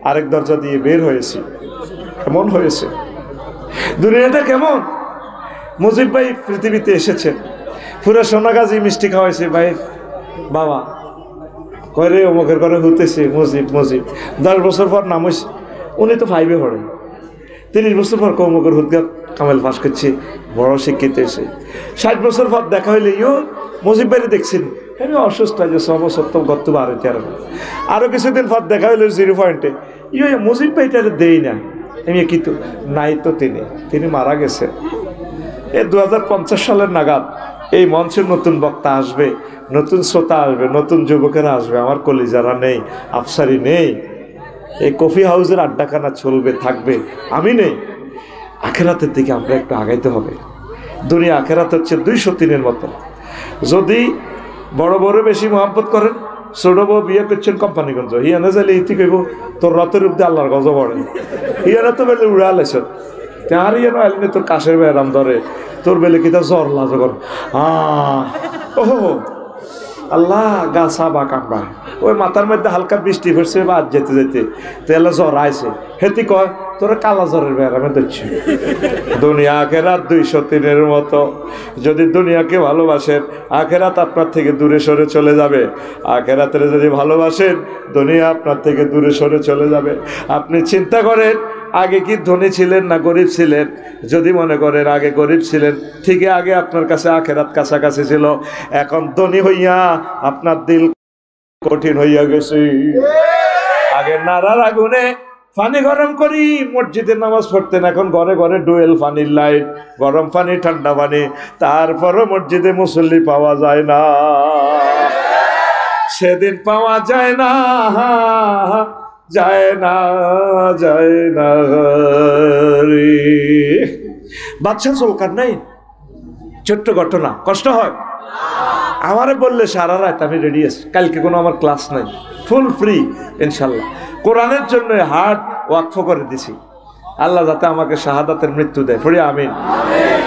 Speaker 1: আরেক দরজা দিয়ে বের হয়েছি কেমন হয়েছে দুনিয়াটা কেমন মুজিব ভাই পৃথিবীতে এসেছেন পুরো সোনাগাজী মিষ্টি খাওয়াইছে ভাই বাবা করে অমুকের ঘরে হতেছে মুজিব 10 বছর পর নাম হয়েছে উনি তো 5-এ পড়েন 30 বছর পর অমুকের হুদগা কামেল পাস করছে বড় শিক্ষিত এসে 60 বছর পর দেখা হইলে মুজিব ভাইরে দেখছেন আমি অসুস্থ যে 6 বছর তো গত আরো কিছুদিন পর দেখা হইল 0 পয়েন্টে মুজিব ভাইটারে দেই না আমি কিন্তু নাই তো তিনি মারা গেছে এই 2050 সালের নাগাদ এই মঞ্চের নতুন বক্তা আসবে নতুন শ্রোতা আসবে নতুন যুবকেরা আসবে আমার কলিজারা নেই আফসারি নেই এই কফি হাউসের আড্ডাখানা চলবে থাকবে আমি নেই আখেরাতের দিকে আমরা একটু আগাইতে হবে দুনিয়া আখেরাত হচ্ছে 203-এর মতো যদি বড় বড় বেশি মহব্বত করেন ছোট বউ বিয়ে করছেন কোম্পানিগঞ্জ হিয়ানে যাইলে ইতি কইব তোর রথের উপরে আল্লাহর গজব পড়ে হিয়ানে তো বেলে উড়া লাইছ তার ইয়ে আইলে তোর কাশের বেড়াম ধরে তোর বেলে কিতা জ্বর লাজগর ওহো আল্লাহ গাছা বা কামড়া ওই মাথার মধ্যে হালকা বৃষ্টি পড়ছে বা যেতে যেতে তেলে জ্বর আইছে হেতি কয় তোরা কালা জ্বরের ব্যারামে দিচ্ছি দুনিয়া আখেরাত 203-এর মতো যদি দুনিয়াকে ভালোবাসেন আখেরাত আপনার থেকে দূরে সরে চলে যাবে আখেরাতের যদি ভালোবাসেন দুনিয়া আপনার থেকে দূরে সরে চলে যাবে আপনি চিন্তা করেন আগে কি ধনী ছিলেন না গরিব ছিলেন যদি মনে করেন আগে গরিব ছিলেন ঠিকই আগে আপনার কাছে আখেরাত কাছাকাছি ছিল এখন ধনী হইয়া আপনার দিল কঠিন হইয়া গেছে। আগে নারার আগুনে পানি গরম করি মসজিদে নামাজ পড়তেন, এখন ঘরে ঘরে ডুয়েল পানির লাইট, গরম পানি ঠান্ডা পানি, তারপরও মসজিদে মুসল্লি পাওয়া যায় না। সেদিন পাওয়া যায় না, যায় না, যায় না রে। বাদশা জুলকারনাইন, ছোট্ট ঘটনা, কষ্ট হয় আমারে বললে সারা রাত আমি রেডি আছি, কালকে কোনো আমার ক্লাস নাই, ফুল ফ্রি ইনশাল্লাহ। কোরআনের জন্য হার্ট ওয়াকফ করে দিছি, আল্লাহ যাতে আমাকে শাহাদাতের মৃত্যু দেয়, পড়ি আমিন।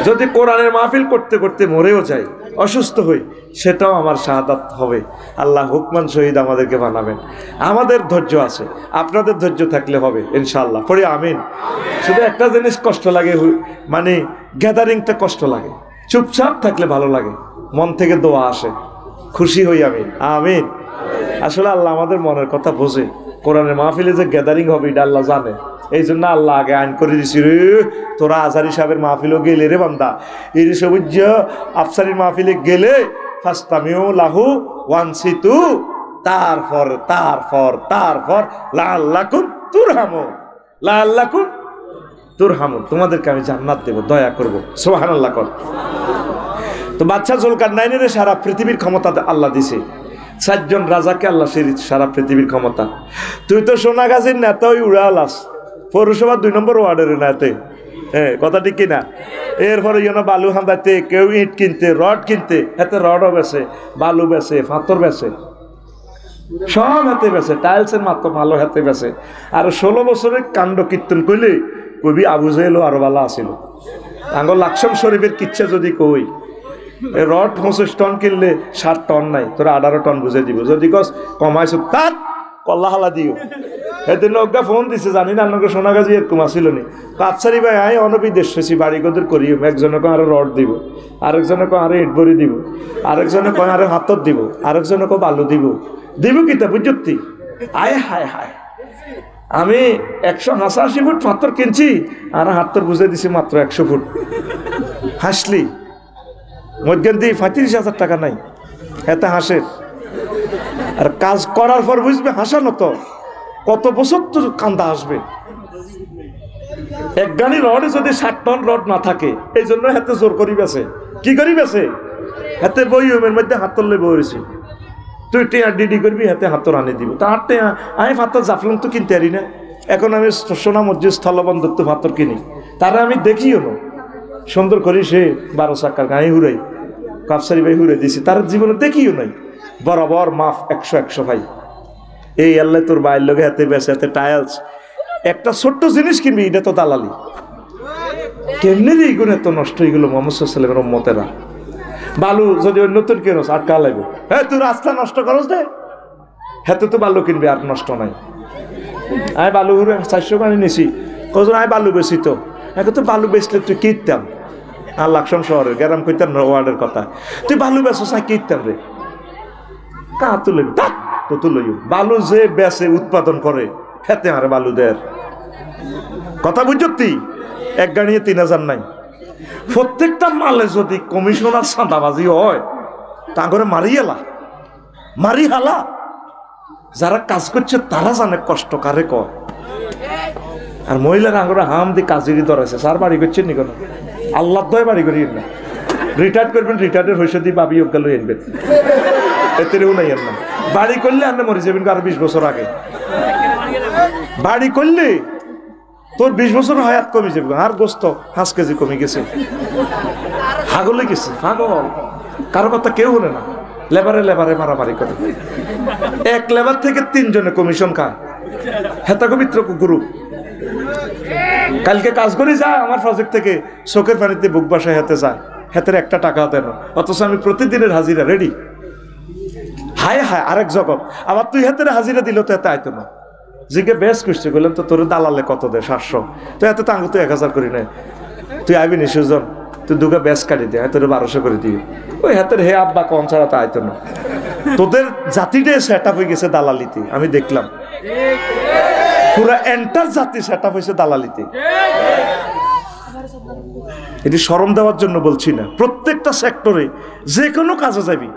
Speaker 1: যদি কোরআনের মাহফিল করতে করতে মরেও যাই, অসুস্থ হই, সেটাও আমার শাহাদাত হবে। আল্লাহ হুকমান শহীদ আমাদেরকে বানাবেন। আমাদের ধৈর্য আছে, আপনাদের ধৈর্য থাকলে হবে ইনশাল্লাহ, পড়ি আমিন। শুধু একটা জিনিস কষ্ট লাগে, মানে গ্যাদারিংটা কষ্ট লাগে, চুপচাপ থাকলে ভালো লাগে, মন থেকে দোয়া আসে, খুশি হই আমি, আমিন। আসলে আল্লাহ আমাদের মনের কথা বোঝে, কোরআনের মাহফিলে যে গ্যাদারিং হবে এটা আল্লাহ জানে, এই জন্য আল্লাহ আগে আইন করে দিছি, রে তোরা আজারি সাহেবের মাহফিলও গেলে রে বান্দা, এই সবুজ আফসারির মাহফিলে গেলে ফাস্তামিউ লাহু ওয়ানসিতু, তারপর তারপর তারপর লাআল্লাকুম তুরহামুন, লাআল্লাকুম তুরহামুন, তোমাদেরকে আমি জান্নাত দেব, দয়া করব, সুবহানাল্লাহ কর। তো বাদশা জুলকারনাইনের সারা পৃথিবীর ক্ষমতা আল্লাহ দিছে, 4 জন রাজাকে আল্লাহ সারা পৃথিবীর ক্ষমতা। তুই তো সোনাগাজীর নেতা, ওই উড়ালাস পৌরসভা 2 নম্বর ওয়ার্ডের নেতে, হ্যাঁ কথা ঠিক কিনা। এরপরে বালু হান্দাতে, কেউ ইট কিনতে, রড কিনতে, হাতে রডও বেছে, বালু বেছে, পাথর বেছে, সব হাতে বেছে, টাইলসের মাত্র ভালো হাতে বেছে। আর 16 বছরের কাণ্ড কীর্তন করলে কবি আবু জাহেলও আরো ভালো আসিল। আঙ্গল লাকসাম শরীফের কিচ্ছা যদি কই, রড 25 টন কিনলে 60 টন নাই, তোরা 18 টন বুঝে দিব। যদি কস কমাইছো তাত কল্লা হালা দিও। এদিন অজ্ঞা ফোন দিছে, জানি না আপনাকে সোনাগাজী এরকম আসিল নি, কাপসারি ভাই আয় অনবিদেশ হয়েছি, বাড়ি গদের করিও, একজনে কয় আরো রড দিব, আরেকজনে কয় আরো ইট ভরি দিব, আরেকজনে কয় আরো হাতত দিব, আরেকজনে কয় বালু দিব, দিব কিতা বুঝতি। আয় হায় হায়, আমি 188 ফুট পাথর কিনছি, আর হাতর বুঝে দিছি মাত্র 100 ফুট। হাসলি মধ্যখান দিয়ে 35,000 টাকা নাই, এতে হাসের। আর কাজ করার পর বুঝবে হাসানো তো কত বছর তো কান্দা আসবে। এক গানি রডে যদি 60 টন রড না থাকে, এই জন্য হাতে জোর করি বেছে, কি করি বেছে, হাতে বইমের মধ্যে হাতর লে বইছি, তুই টেয়া ডিডি করবি, হাতে হাতর আনি দিব। তার টেয়া আমি পাথর জাফলং তো কিনতে পারি না, এখন আমি সোনা মসজিদ স্থলবন্দর তো পাথর কিনি, তারা আমি দেখিও না সুন্দর করি, সে 12 চাকার গায়ে হুড়াই, কাপসারি ভাই হুড়ে দিছি, তার জীবনে দেখিও নাই। বরাবর মাফ 100 ভাই, এই আল্লাহ তোর বাইর লোকে হাতে বেছে, হাতে টাইলস, একটা ছোট্ট জিনিস কিনবি, এটা তো দালালি। কেমনি রে এইগুলো এত নষ্ট, এইগুলো মোহাম্মদ সাল্লাল্লাহু আলাইহি ওয়াসাল্লামের উম্মতেরা। বালু যদি অন্য তোর কেনস আটকা লাগবে, হ্যাঁ তুই রাস্তা নষ্ট করস দে, হাতে তো বালু কিনবি, আর নষ্ট নাই। আমি বালু হুড়ে 400 গাড়ি নিছি, কজন আমি বালু বেশি, তো এখন তো বালু বেচলে তুই কিনতাম, আর লাকসাম শহরের গ্রাম কইতাম ওয়ার্ডের কথা, তুই বালু বেচো চাই কিনতাম রে, কা তুলে তো তুলইও। বালু যে বেচে উৎপাদন করে, হেতে আর বালু দেয় কথা বুঝতি, এক গাড়িয়ে 3000 নাই। প্রত্যেকটা মালে যদি কমিশনার চাঁদাবাজি হয়, তা করে মারি হালা। যারা কাজ করছে তারা জানে কষ্ট কারে কয়। আর মহিলারা আঙুরে হাম দিয়ে কাজেরই ধরেছে, স্যার বাড়ি করছেন নি, কোনো আল্লাহ দয় বাড়ি করি না, রিটায়ার্ড করবেন, রিটায়ার্ডের হয়েছে দিয়ে বাবি অজ্ঞাল এনবেন, এতেও নাই আর না। বাড়ি করলে আপনি মরে যাবেন আরো 20 বছর আগে। বাড়ি করলে তোর 20 বছর হায়াত কমে যাবে, আর গোস্ত 5 কেজি কমে গেছে, হাগলে গেছে, পাগল, কারো কথা কেউ বলে না। লেবারে মারামারি করে, এক লেবার থেকে 3 জনে কমিশন খায়, হেতা পবিত্র গ্রুপ। কালকে কাজ করি যায় আমার প্রজেক্ট থেকে, চোখের পানিতে বুক বাসায় হাতে যায়, হাতের 1 টাকা দেন, অথচ আমি প্রতিদিনের হাজিরা রেডি। হায় হায় আরেক জগৎ। আবার তুই হাতের হাজিরা দিল তো এতে আইতো না, জিগে বেশ করছে, বললাম তো তোর দালালে কত দে, 700, তো এত তাঙ্গ তুই 1000 করি নাই, তুই আইবি নি সুজন, তুই দুগা বেশ কাটি দে, তোর 1200 করে দিই। ওই হাতের হে আব্বা কম ছাড়া তো আইতো না। তোদের জাতিটাই সেট আপ হয়ে গেছে দালালিতে, আমি দেখলাম পুরা এন্টার জাতি সেট আপ হয়েছে দালালিতে। এটি শরম দেওয়ার জন্য বলছি না, প্রত্যেকটা সেক্টরে যে কোনো কাজে যাবি,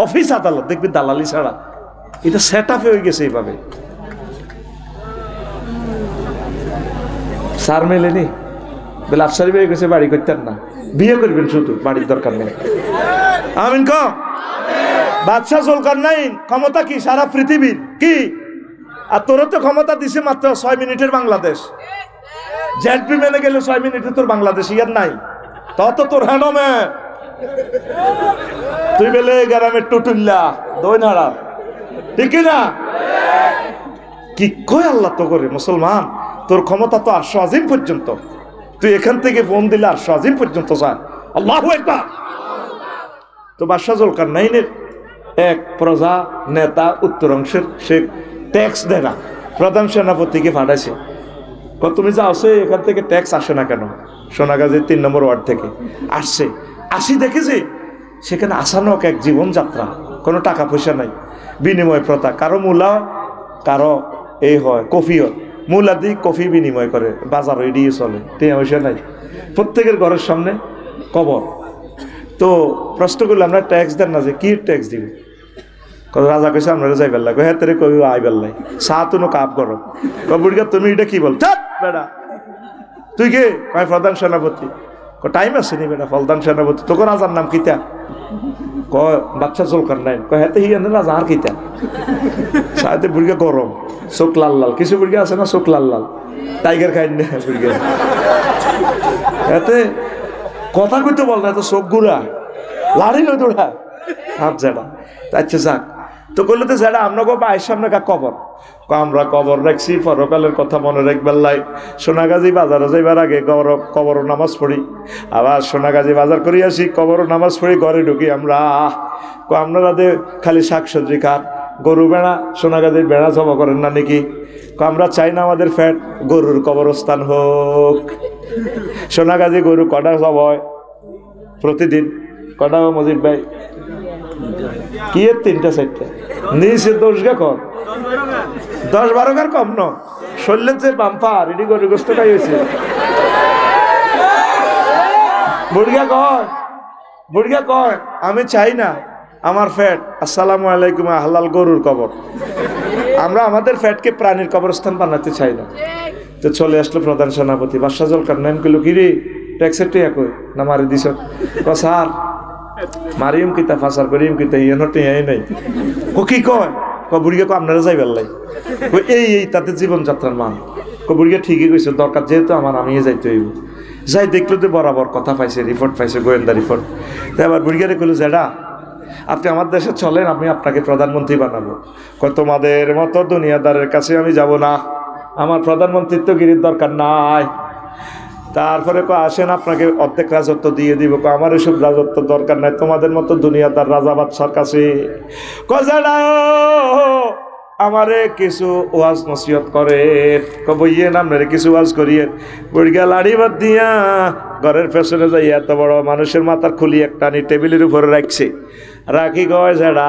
Speaker 1: অফিস আদালত দেখবি দালালি ছাড়া এটা সেট আপ হয়ে গেছে এইভাবে। স্যার মেলেনি বলে আফসারি হয়ে গেছে, বাড়ি করতেন না, বিয়ে করবেন শুধু, বাড়ির দরকার নেই। আমিন ক বাদশাহ জুলকারনাইন ক্ষমতা কি সারা পৃথিবীর কি, আর তোর তো ক্ষমতা দিছে মাত্র 6 মিনিটের বাংলাদেশ। জেডপি মেনে গেলে 6 মিনিটে তোর বাংলাদেশ ইয়ার নাই, তত তোর হ্যান্ডমে তুই বেলে গ্রামের টুটুল্লা দই নাড়া, ঠিক না? কি কয় আল্লাহ তো করে মুসলমান, তোর ক্ষমতা তো 800 আজিম পর্যন্ত, তুই এখান থেকে ফোন দিলে 800 আজিম পর্যন্ত যায়। আল্লাহু আকবার। তো বাদশাহ জুলকারনাইনের এক প্রজা নেতা উত্তর অংশের, সে ট্যাক্স দেয় না, প্রধান সেনাপতিকে পাঠাইছে, তুমি যা আসে এখান থেকে ট্যাক্স আসে না কেন? সোনাগাজীর 3 নম্বর ওয়ার্ড থেকে আসছে, আসি দেখেছি সেখানে আসানক এক জীবনযাত্রা, কোনো টাকা পয়সা নাই, বিনিময় প্রথা, কারো মূলা কারো এই হয় কফি হয়, মূলা দিয়ে কফি বিনিময় করে, বাজার এড়িয়ে চলে, টাকা পয়সা নাই, প্রত্যেকের ঘরের সামনে কবর। তো প্রশ্ন করলে আমরা ট্যাক্স দেন না, যে কি ট্যাক্স দিবে? রাজা কইছে আপনারা যাইবার লাগে, হ্যাঁ তোরে কই আইবার লাই, চা তুনো কাপ গরম, বুড়িগা তুমি এটা কি বল? বেড়া তুই কে? কয় প্রধান সেনাপতি। টাইম আছে নি বেটা, প্রধান সেনাপতি তোকে রাজার নাম কিতা? কয় বাদশাহ জুলকারনাইন। কয় হ্যাঁ হি রাজা আর কিতা? সাথে বুড়িগা গরম, চোখ লাল লাল, কিছু বুড়িগা আছে না চোখ লাল লাল, টাইগার খাই না বুড়িগা, এতে কথা কইতে বল না, এত চোখ গুড়া লাড়ি লই দৌড়া হাত জাডা। আচ্ছা যাক, তো করলে তো যারা আপনাকে বাইর সামনে কবর, আমরা কবর রাখছি পরকালের কথা মনে রাখবার লাই, সোনাগাজী বাজারে যাইবার আগে কবর নামাজ পড়ি, আবার সোনাগাজী বাজার করি আসি, কবর নামাজ পড়ি, ঘরে ঢুকি আমরা। আপনারা খালি শাকসবজি খান, গরু বেড়া সোনাগাজীর বেড়া জমা করেন না নাকি? আমরা চাই না আমাদের ফ্যাট গরুর কবরস্থান হোক। সোনাগাজী গরু কটা জব হয় প্রতিদিন? কটা মজিদ ভাই? কি 3টা 4টা নিচে 10 গা কর, 10-12 গার কম ন, শরীরের যে বাম্পার এটি গরু গোস্ত খাই হয়েছে। বুড়িয়া কয় আমি চাই না আমার ফ্যাট আসসালামু আলাইকুম হালাল গরুর কবর, আমরা আমাদের ফ্যাটকে প্রাণীর কবরস্থান বানাতে চাই না। তো চলে আসলো প্রধান সেনাপতি, বাদশাহ জুলকারনাইন কইল কি রে ট্যাক্সের টিয়া কই না মারি দিছ? স্যার মারিম কিতা ফাঁসার করিম কিতা ইয়েনটি এই নাই। কি কয়? বুড়িয়া কো আপনারা যাইবার লাই, এই তাদের জীবনযাত্রার মান। বুড়িয়া ঠিকই কইছে, দরকার যেহেতু আমার আমিও যাইতে হইব। যাই দেখলো তো বরাবর কথা পাইছে, রিপোর্ট পাইছে, গোয়েন্দা রিপোর্ট। তো আবার বুড়িয়ারে কইল যেটা আপনি আমার দেশে চলেন, আমি আপনাকে প্রধানমন্ত্রী বানাবো। তোমাদের মতো দুনিয়াদারের কাছে আমি যাব না, আমার প্রধানমন্ত্রিত্বগিরির দরকার নাই। তারপরে আসেন আপনাকে অর্ধেক রাজত্ব দিয়ে দিব। আমার এসব রাজত্ব দরকার নাই, তোমাদের মতো দুনিয়াদার রাজা বাদশার কাছে আমারে কিছু ওয়াজ নসিহত করে, বইয়েন আপনারে কিছু ওয়াজ করিয়ে। বুড়িয়া লাড়ি বাদ দিয়া ঘরের পেছনে যাই এত বড় মানুষের মাথার খুলি একটা আনি টেবিলের উপরে রাখছে, রাখি গয় যারা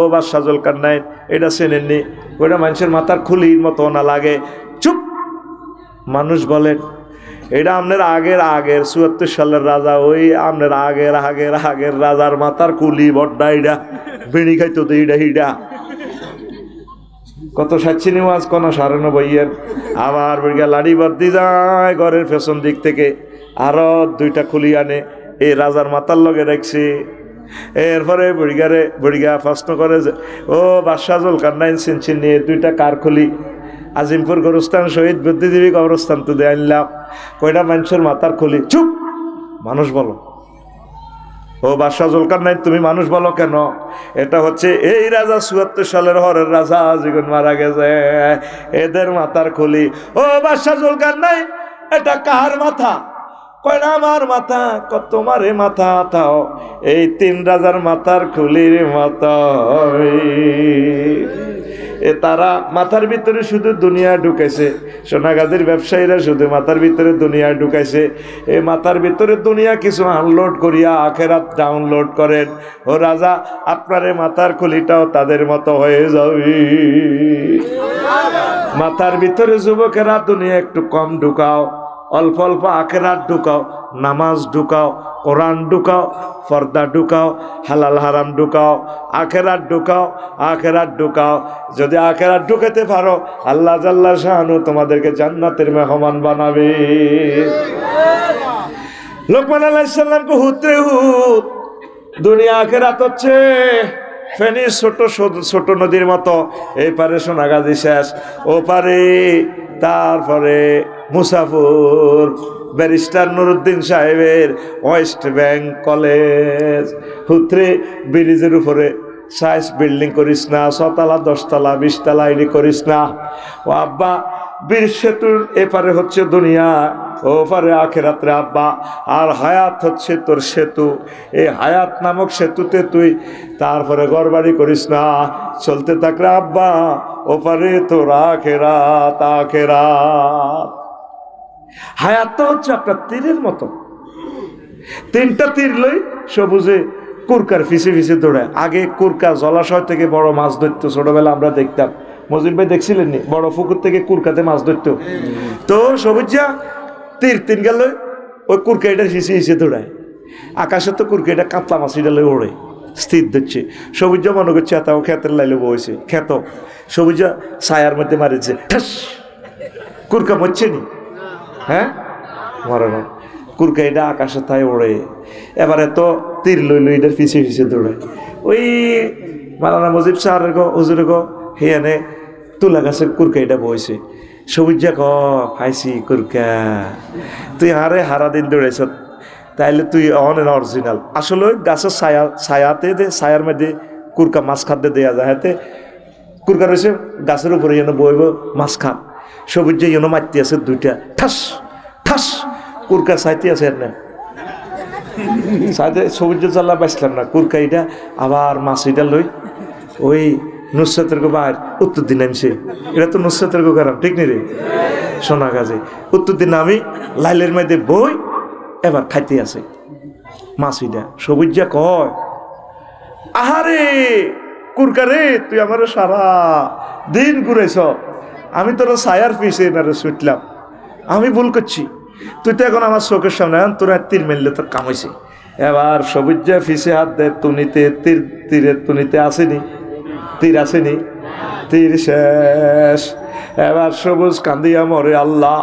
Speaker 1: ও বাদশাহ জুলকারনাইন এটা চেনেননি, ওইটা মানুষের মাথার খুলির মতো না লাগে। চুপ! মানুষ বলেন এটা আপনার আগের 74 সালের রাজা, ওই আপনার আগের রাজার মাথার কুলি বড্ডা, এটা বেড়ি খাইতো তো এইটা হিডা কত সাচ্ছি নিওয়াজ কোন সারানো বইয়ের। আবার বুড়িয়া লাড়ি বাদ্দি যায় ঘরের পেছন দিক থেকে, আরো 2টা খুলি আনে, এই রাজার মাথার লগে রাখছে। এরপরে বুড়িয়া প্রশ্ন করে যে ও বাদশাহ জুলকারনাইন চিনছেন নিয়ে 2টা কার খুলি? আজিমপুর গোরস্থান শহীদ বুদ্ধিজীবী কবরস্থান তো দিয়ে আনলাম, কয়টা মানুষের মাথার খুলি? চুপ! মানুষ বলো। ও বাদশাহ জুলকারনাইন তুমি মানুষ বলো কেন? এটা হচ্ছে এই রাজা 74 সালের হরের রাজা জীবন মারা গেছে, এদের মাথার খুলি। ও বাদশাহ জুলকারনাইন এটা কার মাথা? কয়টা আমার মাথা। তোমার এ মাথা তাও এই 3 রাজার মাথার খুলির মাথা। তারা মাথার ভিতরে শুধু দুনিয়া ঢুকাইছে, সোনাগাজীর ব্যবসায়ীরা শুধু মাথার ভিতরে দুনিয়া ঢুকাইছে। এই মাথার ভিতরে দুনিয়া কিছু আনলোড করিয়া আখেরাত ডাউনলোড করেন। ও রাজা আপনার এই মাথার খুলিটাও তাদের মতো হয়ে যাবে। মাথার ভিতরে যুবকেরা দুনিয়া একটু কম ঢুকাও, অল্প অল্প আখেরাত ঢুকাও, নামাজ ঢুকাও, কোরআন ঢুকাও, পর্দা ঢুকাও, হালাল হারাম ঢুকাও, আখেরাত ঢুকাও, আখেরাত ঢুকাও। যদি আখেরাত ঢুকাতে পারো আল্লাহ জাল্লা শাআনু তোমাদেরকে জান্নাতের মেহমান বানাবে। লোকমান আলাইহিস সালামকে হুতরে হুত, দুনিয়া আখেরাত হচ্ছে ফেনীর ছোট নদীর মতো, এই পারে সোনাগাজী শেষ, ও পারে তারপরে মুসাফুর ব্যারিস্টার নুরুদ্দিন সাহেবের ওয়েস্ট ব্যাংক কলেজ। হুতরে ব্রিজের উপরে সাইজ বিল্ডিং করিস না, 6 তলা 10 তলা 20 তলা এডি করিস না। ও আব্বা বীর সেতুর এপারে হচ্ছে দুনিয়া, ও পারে আখেরাতে আব্বা। আর হায়াত হচ্ছে তোর সেতু, এই হায়াত নামক সেতুতে তুই তারপরে ঘরবাড়ি করিস না, চলতে থাকলে আব্বা ওপারে তোর আখেরাত। আখেরাত হায়াত তো হচ্ছে আপনার তীরের মতো, 3টা তীর লই সবুজে কুরকার ফিসে ফিসে দৌড়ায়। আগে কুরকা জলাশয় থেকে বড় মাছ ধরতো, ছোটবেলা আমরা দেখতাম। মজিদ ভাই দেখছিলেন নি? বড় পুকুর থেকে কুরকাতে মাছ ধরতো। তো সবুজা তীর 3 গেল, ওই কুরকাইটার ফিসে ফিসে দৌড়ায়। আকাশে তো কুরকাইটা কাতলা মাছ এটা লই ওড়ে স্থির ধরছে। সবুজা মনে করছে এতাও ক্ষেতের লাইলে বইছে, ক্ষেত সবুজা ছায়ার মধ্যে মারিছে, ঠাস কুরকা মরছে নি? হ্যাঁ মরে না, কুরকাইটা আকাশে তাই ওড়ে। এবারে তো তীর লই লই এটার ফিসে ফিসে দৌড়ায়। ওই মালানা মজিব সাহারের গো হুজুরে গো হেয়ানে তুলা গাছের কুরকাইটা বইছে। সবুজা ক ফাইসি কুরকা, তুই হারে হারা দিন দৌড়াইছ, তাইলে তুই অনেক অরিজিনাল। আসলে গাছের ছায়াতে ছায়ার মধ্যে কুরকা মাছ খাদ্যে দেওয়া যায়, হাতে কুরকা রয়েছে গাছের উপরে যেন বইব মাছ খাপ। সবুজে যেন মারতে আছে 2টা, ঠাস ঠাস কুরকা চাইতে আছে না, সাথে সবুজ জ্বালা বাঁচলাম না। কুরকাইটা আবার মাছিটা লই ওই নুসরাতের গো বাইর উত্তর দিন নামছে। এটা তো নুসরাতের গো কারণ, ঠিক নি রে? সোনা গাছে উত্তর দিন আমি লাইলের মধ্যে বই এবার খাইতে আছে মাছিটা। সবুজা কয় আহারে কুরকারে, তুই আমার সারা দিন ঘুরেছ, আমি তোর ছায়ার পিছে না ছুটলাম, আমি ভুল করছি। তুই তো এখন আমার চোখের সামনে তোর তীর মেললে তোর কামাইছে। এবার সবুজা ফিসে হাত দেয় তুনিতে, তীরের তুনিতে আসেনি, তীর আসেনি, তীর শেষ। এবার সবুজ কান্দিয়া মরে, আল্লাহ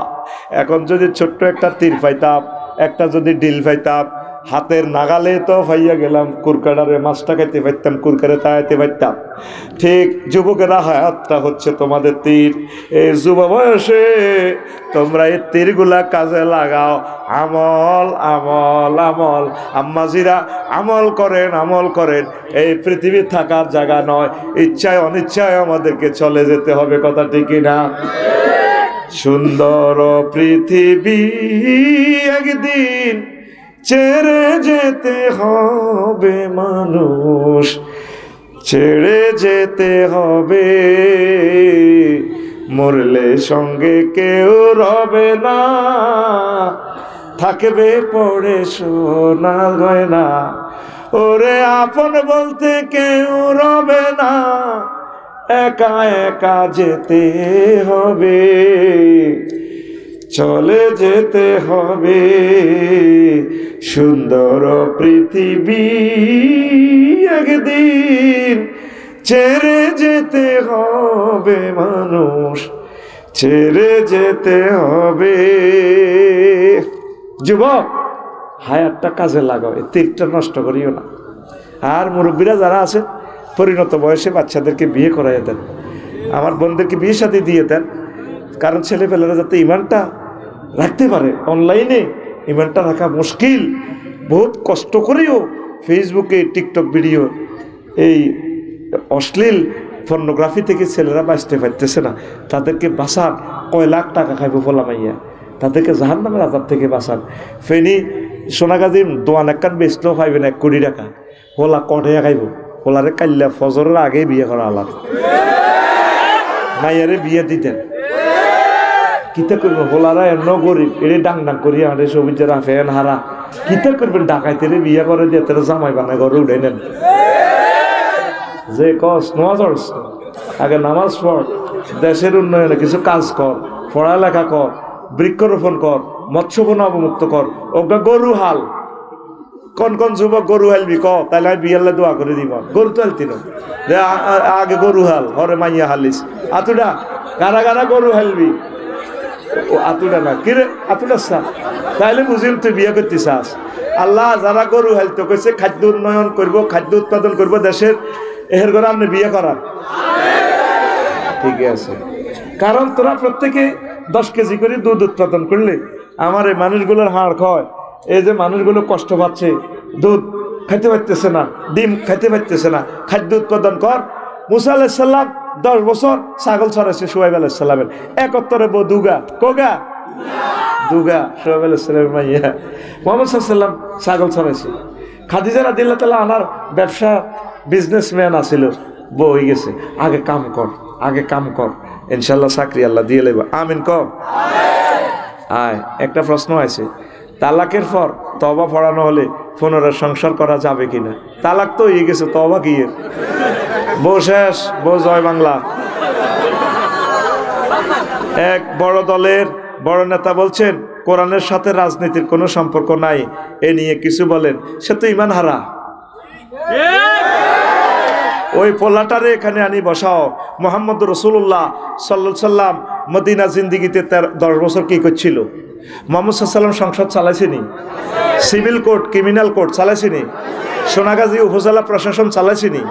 Speaker 1: এখন যদি ছোট্ট একটা তীর পাইতাম, একটা যদি ডিল পাইতাম, হাতের নাগালে তো পাইয়া গেলাম, কুরকাডারে মাছটা খাইতে পারতাম, কুরকারে তাইতে পারতাম। ঠিক যুবকেরা হায়াতটা হচ্ছে তোমাদের তীর। এই যুব বয়সে তোমরা এই তীরগুলা কাজে লাগাও। আমল আমল আমল, আম্মাজিরা আমল করেন, আমল করেন। এই পৃথিবী থাকার জায়গা নয়, ইচ্ছায় অনিচ্ছায় আমাদেরকে চলে যেতে হবে, কথা ঠিক না? সুন্দর পৃথিবী একদিন ছেড়ে যেতে হবে মানুষ, ছেড়ে যেতে হবে, মরলে সঙ্গে কেউ রবে না, থাকবে পড়ে সোনা গয়না। ওরে আপন বলতে কেউ রবে না, একা একা যেতে হবে, চলে যেতে হবে। সুন্দর পৃথিবী একদিন ছেড়ে যেতে হবে মানুষ, ছেড়ে যেতে হবে। যুবক হায়াতটা কাজে লাগাও, এই তীরটা নষ্ট করিও না। আর মুরব্বীরা যারা আছেন পরিণত বয়সে বাচ্চাদেরকে বিয়ে করাইয়া দেন, আমার বোনদেরকে বিয়ে শাদী দিয়ে দেন, কারণ ছেলেপেলেরা যাতে ইমানটা রাখতে পারে। অনলাইনে ইমানটা রাখা মুশকিল, বহুত কষ্ট করেও ফেসবুকে টিকটক ভিডিও এই অশ্লীল পর্নোগ্রাফি থেকে ছেলেরা বাঁচতে পারতেছে না। তাদেরকে বাঁচান, কয় লাখ টাকা খাইব ফলামাইয়া, তাদেরকে জাহান্নামের আযাব থেকে বাঁচান। ফেনী সোনাগাজীর দোয়ান একখান বেচলেও পাইবেন 1 কোটি টাকা, হোলা কটাইয়া খাইব। হোলারে কাল্লা ফজরের আগে বিয়ে করা আলাপ, মাইয়ারে বিয়ে দিতেন। কিতা করবেন, হোলারা এমন গরিব, এড়ে ডাং ডাং করিয়া আমাদের সবুজেরা ফেন হারা, কিতা করবেন, ডাকাইতেরে বিয়ে করে দিয়ে তারা জামাই বানায় ঘরে উঠে নেন। যে কস নামাজ আগে নামাজ পড়, দেশের উন্নয়নে কিছু কাজ কর, পড়ালেখা কর, বৃক্ষরোপণ কর, মৎস্যবন অবমুক্ত কর, ওগা গরু হাল। কোন কোন যুবক গরু হালবি ক, তাহলে আমি বিয়াল্লা দোয়া করে দিব। গরু তো হালতি না, আগে গরু হাল, হরে মাইয়া হালিস। আতুডা কারা কারা গরু হালবি? ও আতুডা না কিরে, আতুডা চা, তাহলে বুঝিম তুই বিয়ে করতে চাস। আল্লাহ যারা গরু হালতো কইছে খাদ্য উন্নয়ন করব, খাদ্য উৎপাদন করব দেশের, এর করে আপনি বিয়ে করার ঠিক আছে। কারণ তোরা প্রত্যেকে 10 কেজি করে দুধ উৎপাদন করলে আমার এই মানুষগুলোর হাড় খয়। এই যে মানুষগুলো কষ্ট পাচ্ছে, দুধ খাইতে পারতেছে না, ডিম খাইতে পারতেছে না, খাদ্য উৎপাদন কর। মুসা আলাইহিস সালাম 10 বছর ছাগল ছড়াইছে শুআয়ব আলাইহিস সালামের 71 বউ দুগা, কোগা দুগা, শুআয়ব আলাইহিস সালামের মাইয়া। মুহাম্মদ সাল্লাল্লাহু আলাইহি সাল্লাম ছাগল ছড়াইছে। খাদিজা রাদিয়াল্লাহু তাআলা আনার ব্যবসা বিজনেসম্যান আছিল, বউ হয়ে গেছে। আগে কাম কর, আগে কাম কর, ইনশাল্লাহ চাকরি আল্লাহ দিয়ে লেবা। আমিন কম। আয় একটা প্রশ্ন আছে, তালাকের পর তওবা পড়ানো হলে পুনরায় সংসার করা যাবে কিনা? তালাক তো হয়ে গেছে, তওবা কি? বউ শেষ, বউ জয় বাংলা। এক বড় দলের বড় নেতা বলছেন কোরআনের সাথে রাজনীতির কোনো সম্পর্ক নাই, এ নিয়ে কিছু বলেন। সে তো ইমান হারা। ওই পোলাটারে এখানে আনি বসাও। মুহাম্মদ রাসূলুল্লাহ সাল্লাল্লাহু আলাইহি সাল্লাম মদিনা জিন্দিগিতে 10 বছর কি করছিল? মুহাম্মদ সাল্লাল্লাহু আলাইহি সাল্লাম সংসদ চালাইছেনি? সিভিল কোর্ট, ক্রিমিনাল কোর্ট চালাইছেনি? সোনাগাজী উপজেলা প্রশাসন চালাইছেনি?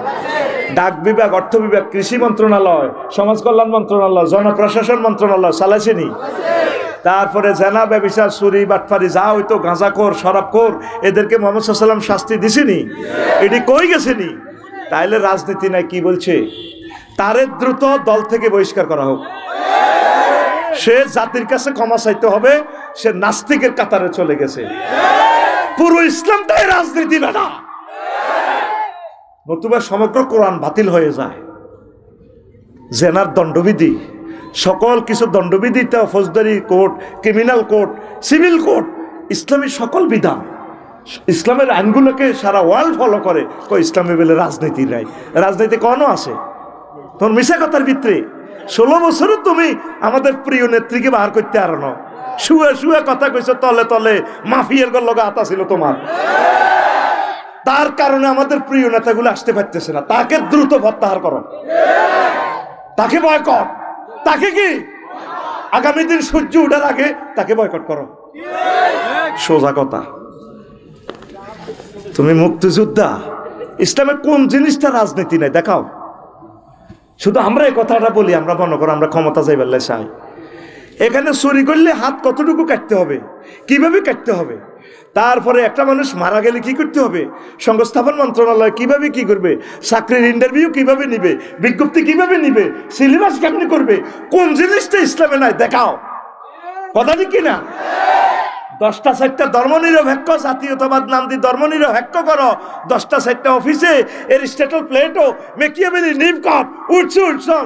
Speaker 1: ডাক বিভাগ, অর্থ বিভাগ, কৃষি মন্ত্রণালয়, সমাজ কল্যাণ মন্ত্রণালয়, জনপ্রশাসন মন্ত্রণালয় চালাইছেনি? তারপরে জেনা, ব্যভিচার, চুরি, বাটপারি যা হইতো, গাঁজাখোর, শরাবখোর, এদেরকে মুহাম্মদ সাল্লাল্লাহু আলাইহি সাল্লাম শাস্তি দিছেনি? এটি কই গেছেনি? তাইলে রাজনীতি নাই। কি বলছে? তারে দ্রুত দল থেকে বহিষ্কার করা হোক। সে জাতির কাছে ক্ষমা চাইতে হবে, সে নাস্তিকের কাতারে চলে গেছে। পুরো ইসলামটাই রাজনীতি না, নতুবা সমগ্র কোরআন বাতিল হয়ে যায়। জেনার দণ্ডবিধি, সকল কিছু দণ্ডবিধিতে, ফৌজদারি court, criminal court, civil court, ইসলামী সকল বিধান, ইসলামের আইনগুলোকে সারা ওয়ার্ল্ড ফলো করে। ইসলামে বলে রাজনীতি নাই, রাজনীতি কোনো আছে তোর মিশা কথার ভিতরে। 16 বছরও তুমি আমাদের প্রিয় নেত্রীকে বার করতে আর না, শুয়ে শুয়ে কথা কইছো, তলে তলে মাফিয়ার লগে আতা ছিল তোমার। তার কারণে আমাদের প্রিয় নেতাগুলো আসতে পারতেছে না। তাকে দ্রুত প্রত্যাহার করো, তাকে বয়কট। তাকে কি আগামী দিন সূর্য উঠার আগে তাকে বয়কট করো। সোজা কথা। তুমি মুক্তিযোদ্ধা, ইসলামের কোন জিনিসটা রাজনীতি নাই দেখাও। শুধু আমরা এই কথাটা বলি, আমরা মনে করো আমরা ক্ষমতা যাইবার চাই। এখানে চুরি করলে হাত কতটুকু কাটতে হবে, কিভাবে কাটতে হবে, তারপরে একটা মানুষ মারা গেলে কি করতে হবে, সংস্থাপন মন্ত্রণালয় কিভাবে কি করবে, চাকরির ইন্টারভিউ কিভাবে নিবে, বিজ্ঞপ্তি কিভাবে নিবে, সিলেবাস কেমনি করবে, কোন জিনিসটা ইসলামে নাই দেখাও। কথা ঠিক কিনা? 10টা 4টা ধর্মনিরপেক্ষ জাতীয়তাবাদ নাম দিয়ে ধর্মনিরপেক্ষ করো। 10টা 4টা অফিসে এরিস্টটল, প্লেটো, মেকিয়াভেলি, নিমকট, উডসন,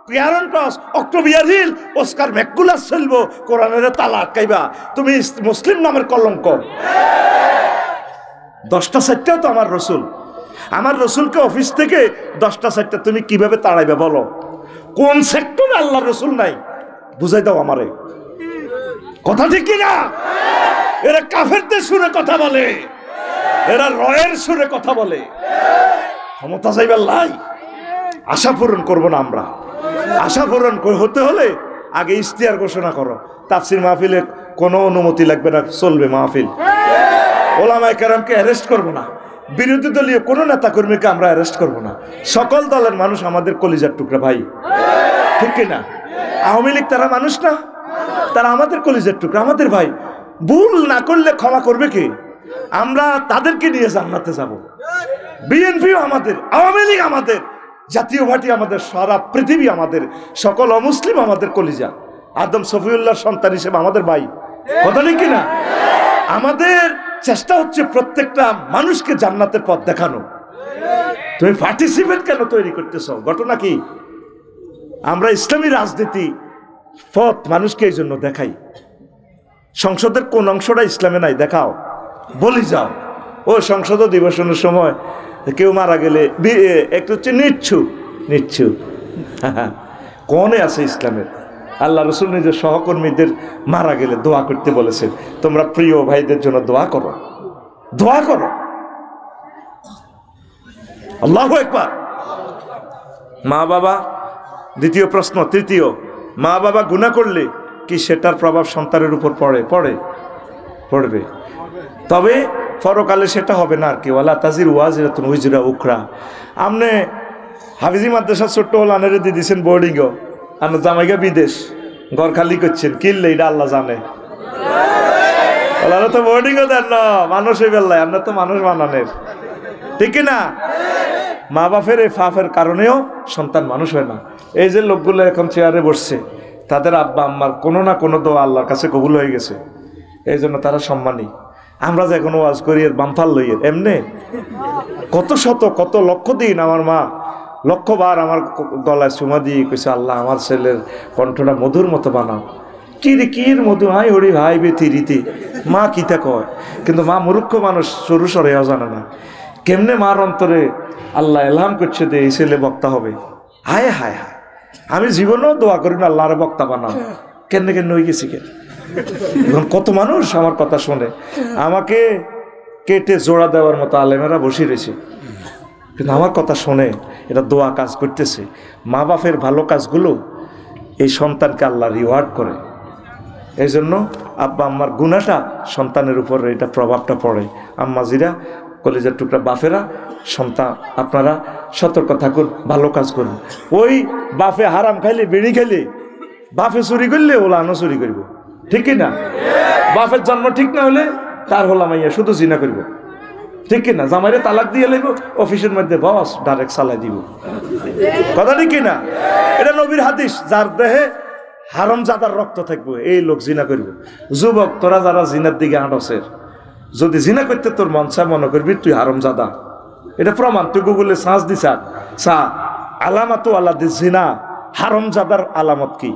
Speaker 1: ক্যারন ক্রস, অক্টোবিয়ার হিল, অস্কার ম্যাককুলাস চলবো, কোরআনের তালা আটকাইবা। তুমি মুসলিম নামের কলঙ্ক। 10টা 4টাও তো আমার রসুল। আমার রসুলকে অফিস থেকে 10টা 4টা তুমি কিভাবে তাড়াইবে বলো? কোন সেক্টরে আল্লাহর রসুল নাই বুঝাই দাও আমারে। কথা ঠিক কিনা? এরা কাফেরদের সুরে কথা বলে, এরা রয়ের সুরে কথা বলে। ক্ষমতা চাইবার লাই, আশা পূরণ করবো না আমরা। আশা পূরণ হতে হলে আগে ইশতেহার ঘোষণা করো। তাফসীর মাহফিলে কোনো অনুমতি লাগবে না, চলবে মাহফিল। ওলামায়ে কেরামকে অ্যারেস্ট করবো না, বিরোধী দলীয় কোনো নেতা কর্মীকে আমরা অ্যারেস্ট করবো না। সকল দলের মানুষ আমাদের কলিজার টুকরা ভাই, ঠিক কিনা? আওয়ামী লীগ তারা মানুষ না? তারা আমাদের কলিজার টুকরা, আমাদের ভাই। ভুল না করলে ক্ষমা করবে কে? আমরা তাদেরকে নিয়ে জান্নাতে যাব। বিএনপিও আমাদের, আওয়ামী লীগ আমাদের, জাতীয় পার্টি আমাদের, সারা পৃথিবী আমাদের, সকল অমুসলিম আমাদের কলিজা। আদম সফিউল্লাহর সন্তান হিসেবে আমাদের ভাই। কথা নেই কিনা? আমাদের চেষ্টা হচ্ছে প্রত্যেকটা মানুষকে জান্নাতের পথ দেখানো। তুমি পার্টিসিপেট কেন তৈরি করতেছ? ঘটনা কি? আমরা ইসলামী রাজনীতি পথ মানুষকে এই জন্য দেখাই। সংসদের কোন অংশটা ইসলামে নাই দেখাও, বলি যাও। ও সংসদ অধিবেশনের সময় কেউ মারা গেলে একটু হচ্ছে নিচ্ছু কনে আছে ইসলামের? আল্লাহ রসুল নিজের সহকর্মীদের মারা গেলে দোয়া করতে বলেছেন, তোমরা প্রিয় ভাইদের জন্য দোয়া করো, দোয়া করো। আল্লাহু আকবার। মা বাবা, দ্বিতীয় প্রশ্ন, তৃতীয়, মা বাবা গুনাহ করলে কি সেটার প্রভাব সন্তানের উপর পড়বে? তবে পরকালে সেটা হবে না আর কি। ওয়ালা তাজির ওয়াজিরাতুন উজরা উখরা। আপনি হাফিজি মাদ্রাসা ছোট্ট হল আনারে দিয়ে দিয়েছেন বোর্ডিংও, আপনার জামাইগা বিদেশ, ঘর খালি করছেন, কিনলে এটা আল্লাহ জানে। ওনারা তো বোর্ডিংও দেন না, মানুষ হয়ে বেল্লায়, আপনার তো মানুষ বানানের, ঠিক না? মা বাপের এই ফাফের কারণেও সন্তান মানুষ হয় না। এই যে লোকগুলো এখন চেয়ারে বসছে, তাদের আব্বা আম্মার কোনো না কোনো দোয়া আল্লাহর কাছে কবুল হয়ে গেছে, এই জন্য তারা সম্মানী। আমরা যে এখন ওয়াজ করি এর বামফাল লইয়ের এমনি কত লক্ষ দিন আমার মা লক্ষবার আমার গলায় চুমা দিয়ে কইছে, আল্লাহ আমার ছেলের কণ্ঠটা মধুর মতো বানাও। কির মধু, হাই হরি ভাই বেতি রীতি, মা কিতা কয়। কিন্তু মা মূর্খ মানুষ, সরু সরেও জানে না কেমনে মার অন্তরে আল্লাহ এলহাম করছে যে এই ছেলে বক্তা হবে। হায় হায় হায়, আমি জীবনেও দোয়া করি না আল্লাহরে বক্তা বানাও। কেন হয়ে গেছি কেন? এখন কত মানুষ আমার কথা শোনে, আমাকে কেটে জোড়া দেওয়ার মতো আলেমেরা বসে রয়েছে, কিন্তু আমার কথা শোনে, এটা দোয়া কাজ করতেছে। মা বাপের ভালো কাজগুলো এই সন্তানকে আল্লাহ রিওয়ার্ড করে। এই জন্য আব্বা আম্মার গুনাহটা সন্তানের উপর এটা প্রভাবটা পড়ে। আম্মাজিরা, কলেজের টুকরা বাপেরা, সন্তান আপনারা সতর্ক থাকুন, ভালো কাজ করুন। ওই বাপে হারাম খাইলে, বিড়ি খাইলে, বাপে চুরি করলে ওলা আনো চুরি করব, ঠিক না? বাপের জন্ম ঠিক না হলে তার হলাম মাইয়া শুধু জিনা করব, ঠিক না? জামাইরে তালাক দিয়ে লইব, অফিসের মধ্যে বস ডাইরেক্ট চালাই দিব, কথা ঠিক না? এটা নবীর হাদিস, যার দেহে হারামজাদার রক্ত থাকবে এই লোক জিনা করব। যুবক, তোরা যারা জিনার দিকে আঁটসের, যদি জিনা করতে তোর মন চায়, মনে করবি তুই হারামজাদা। এটা প্রমাণ, তুই গুগলে সার্চ দিছা, আলামাতু আলা জিনা, হারামজাদার আলামত কি?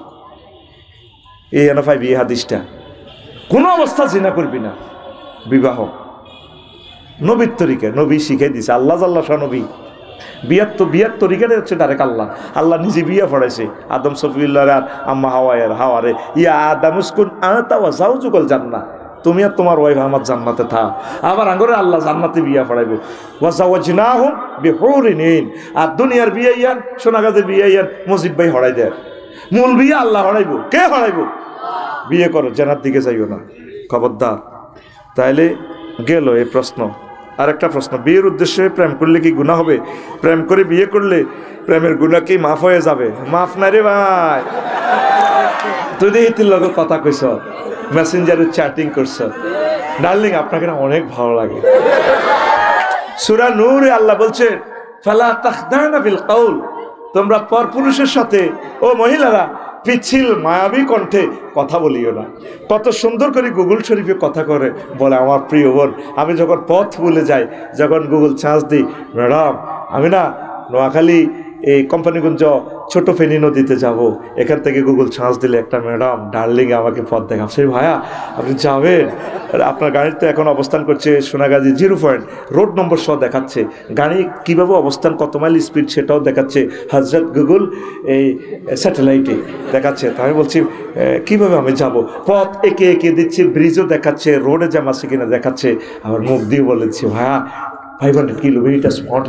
Speaker 1: এই এনফাই বিয়ে হাদিসটা, কোনো অবস্থা জিনা করবি না। বিবাহ নবীর তরিকা, নবী শিখাই দিছে, আল্লাহ জাল্লা নবী। বিয়ার তরিকাটা হচ্ছে ডাইরেক্ট আল্লাহ নিজে বিয়া পড়াইছে আদম সফিউল্লাহ আর আম্মা হাওয়ারে, ইয়া আদম উসকুন আনতা ওয়া যাওজুকাল জান্নাহ, তুমি আর তোমার ওয়াইফ আমার জান্নাতে থাক। আবার আঙ্গরে আল্লাহ জান্নাতে বিয়া পড়াইব, ওয়া যাওয়াজনাহুম বিহুরিন ঈন। আর দুনিয়ার বিয়া ইয়ান, সোনাগাজের বিয়া ইয়ান মসজিদ ভাই হড়াই দেয়, মূল বিয়া আল্লাহ হড়াইব। কে হড়াইব? বিয়ে করো, জান্নাত দিকে যাইও না, খবরদার। তাইলে গেল এই প্রশ্ন। আরেকটা প্রশ্ন, বিয়ের উদ্দেশ্যে প্রেম করলে কি গুনাহ হবে? প্রেম করে বিয়ে করলে প্রেমের গুনাহ কি মাফ হয়ে যাবে? মাফ না রে ভাই। তুই দেখি তোর লগে কথা কইছ, মেসেঞ্জারে চ্যাটিং করছ, ডার্লিং আপনাকে না অনেক ভালো লাগে। সূরা নূরে আল্লাহ বলছে, ফালা তাখদানা বিল কাউল, তোমরা পরপুরুষের সাথে, ও মহিলারা, পিছিল মায়াবী কণ্ঠে কথা বলিও না। কত সুন্দর করে গুগল শরীফে কথা করে বলে আমার প্রিয় বোন। আমি যখন পথ ভুলে যাই, যখন গুগল সার্চ দিই, ম্যাডাম আমি না নোয়াখালী এই কোম্পানিগঞ্জ ছোট ফেনী নদীতে যাব, এখান থেকে গুগল সার্চ দিলে একটা ম্যাডাম ডার্লিং আমাকে পথ দেখাম। সেই ভাইয়া আপনি যাবেন, আপনার গাড়িতে এখন অবস্থান করছে সোনাগাজী 0 পয়েন্ট, রোড নম্বর সহ দেখাচ্ছে, গাড়ি কীভাবে অবস্থান, কত মাইল স্পিড সেটাও দেখাচ্ছে, হজরত গুগল এই স্যাটেলাইটে দেখাচ্ছে। তো আমি বলছি কীভাবে আমি যাব, পথ এঁকে এঁকে দিচ্ছি, ব্রিজও দেখাচ্ছে, রোডে জ্যাম আছে কিনা দেখাচ্ছে। আমার মুখ দিয়ে বলেছি, ভাইয়া 500 কিলোমিটার স্পট,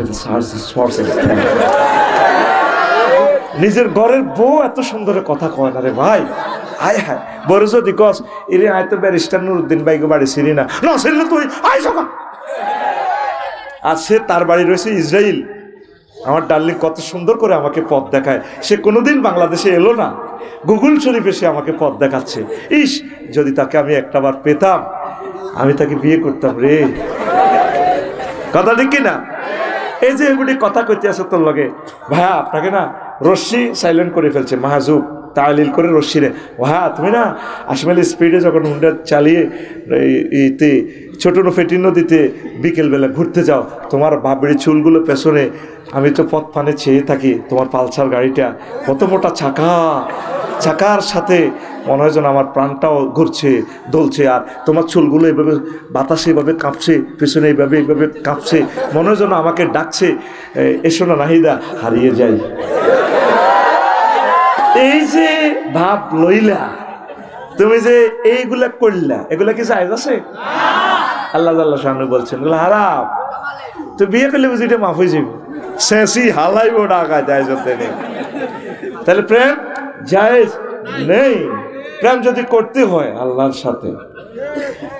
Speaker 1: নিজের ঘরের বউ এত সুন্দর কথা কয় না রে ভাই। আয় হায়, বড় যদি কস এরে আয় তো ব্যারিস্টার নুরুদ্দিন ভাইকে বাড়ি ছিলি না, না ছিল তুই আয় সকা। আর সে তার বাড়ি রয়েছে ইসরায়েল। আমার ডার্লিং কত সুন্দর করে আমাকে পথ দেখায়, সে কোনোদিন বাংলাদেশে এলো না, গুগল শরীফে সে আমাকে পথ দেখাচ্ছে। ইস, যদি তাকে আমি একটাবার পেতাম, আমি তাকে বিয়ে করতাম রে। কথা ঠিক কিনা? এই যে এগুলি কথা কইতে আছে তোর লগে, ভাইয়া আপনাকে না রশ্মি সাইলেন্ট করে ফেলছে, মাহাজুব তালিল করে রশ্মি রে, ভাইয়া তুমি না আসলে স্পিডে যখন হুন্ডা চালিয়ে ইতে ছোট ফেটি নদীতে বিকেলবেলা ঘুরতে যাও, তোমার বাবরি চুলগুলো পেছনে, আমি তো পথ পানে চেয়ে থাকি, তোমার পালসার গাড়িটা কত মোটা চাকার সাথে মনে হয় যেন আমার প্রাণটাও ঘুরছে, দোলছে, আর তোমার চুলগুলো এইভাবে বাতাসে এইভাবে কাঁপছে, পেছনে এইভাবে কাঁপছে, মনে হয় যেন আমাকে ডাকছে, এসো না নাহিদা, হারিয়ে যাই। এই যে ভাব লইলা, তুমি যে এইগুলা করলা, এগুলা কি জায়েজ আছে? আল্লাহ আল্লাহ শানু বলছেন এগুলো হারাম। তো বিয়ে করলে বুঝি এটা মাফ হয়ে যাবে, শেষই হালাইব টাকা জায়েজ হতে নেই। তাহলে প্রেম জায়েজ নেই। প্রেম যদি করতে হয় আল্লাহর সাথে,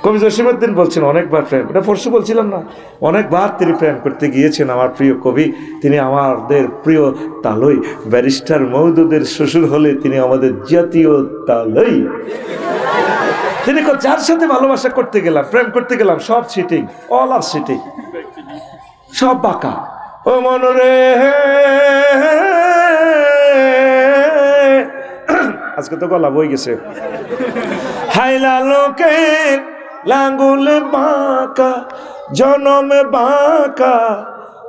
Speaker 1: কবি জসিমউদ্দিন বলছেন অনেকবার প্রেম, এটা পরশু বলছিলাম না, অনেকবার তিনি প্রেম করতে গিয়েছেন। আমার প্রিয় কবি, তিনি আমাদের প্রিয় তালই, ব্যারিস্টার মওদুদের শ্বশুর হলে তিনি আমাদের জাতীয় তালই। তিনি যার সাথে ভালোবাসা করতে গেলাম, প্রেম করতে গেলাম, সব সিটিং, অল আর সিটিং, সব বাঁকা। ও মনরে আজকে তো গলা বই গেছে। হাইলা লোকের লাঙ্গুল বাঁকা, জনমে বাঁকা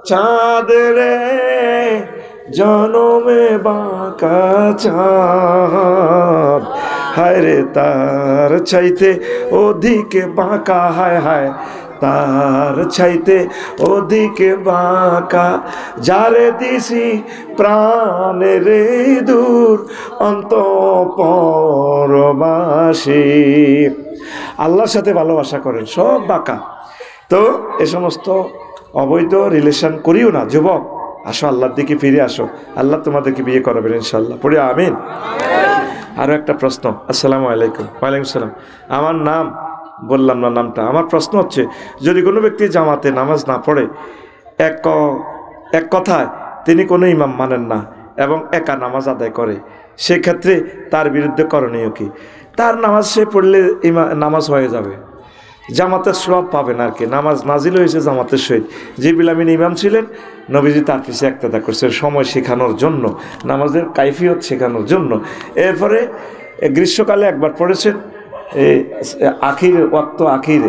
Speaker 1: চাঁদ রে, জনমে বাঁকা চাঁদ। হায় রে তার চাইতে ওদিকে বাঁকা, হায় হায় তার চাইতে ওদিকে বাঁকা, যারে দিছি প্রাণের দূর অন্তঃপরবাসী। আল্লাহর সাথে ভালোবাসা করেন, সব বাঁকা। তো এ সমস্ত অবৈধ রিলেশন করিও না যুবক, আসো আল্লাহর দিকে ফিরে আসো, আল্লাহ তোমাদেরকে বিয়ে করাবেন ইনশাল্লাহ, পড়ে আমিন। আরো একটা প্রশ্ন। আসসালামু আলাইকুম। ওয়ালাইকুম সালাম। আমার নাম বললাম না নামটা। আমার প্রশ্ন হচ্ছে, যদি কোনো ব্যক্তি জামাতে নামাজ না পড়ে, এক কথায় তিনি কোনো ইমাম মানেন না এবং একা নামাজ আদায় করে, সেক্ষেত্রে তার বিরুদ্ধে করণীয় কি? তার নামাজ সে পড়লে নামাজ হয়ে যাবে, জামাতের সওয়াব পাবেন আর কি। নামাজ নাজিল হয়েছে জামাতের সহিত। জিবরিল আমিন ইমাম ছিলেন, নবীজি তার পিছিয়ে ইক্তেদা করছেন সময় শেখানোর জন্য, নামাজের কাইফিয়ত শেখানোর জন্য। এরপরে গ্রীষ্মকালে একবার পড়েছেন আখির ওয়াক্ত, আখির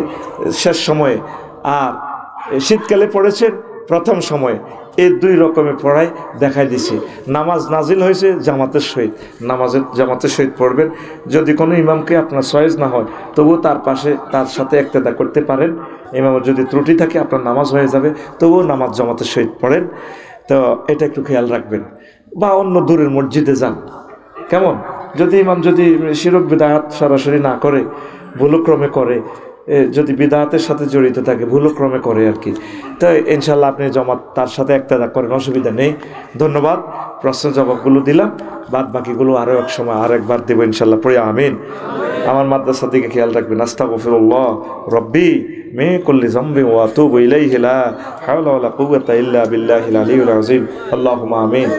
Speaker 1: শেষ সময়ে, আর শীতকালে পড়েছেন প্রথম সময়ে। এই দুই রকমের পড়াই দেখাই দিছি। নামাজ নাজিল হয়েছে জামাতের সহিত, জামাতের সহিত পড়বেন। যদি কোনো ইমামকে আপনার চয়েস না হয়, তবুও তার পাশে তার সাথে ইক্তেদা করতে পারেন। ইমামের যদি ত্রুটি থাকে আপনার নামাজ হয়ে যাবে, তবুও নামাজ জামাতের সহিত পড়েন। তো এটা একটু খেয়াল রাখবেন। বা অন্য দূরের মসজিদে যান, কেমন? যদি ইমাম যদি শিরক বিদায়াত সরাসরি না করে, ভুলক্রমে করে, যদি বিদায়াতের সাথে জড়িত থাকে, ভুলক্রমে করে আর কি, তো ইনশাল্লাহ আপনি জামাত তার সাথে ইক্তেদা করেন, অসুবিধা নেই। ধন্যবাদ। প্রশ্ন জবাবগুলো দিলাম, বাদ বাকিগুলো আরও এক সময় আরেকবার দেবো ইনশাল্লাহ, পড়ে আমিন। আমার মাদ্রাসার দিকে খেয়াল রাখবেন। আস্তাগফিরুল্লাহ রব্বি মিন কুল্লি যামবিন ওয়া আতুবু ইলাইহি লা হাওলা ওয়ালা কুওয়াতা ইল্লা বিল্লাহিল আলিয়্যিল আযীম। আল্লাহুম্মা আমিন।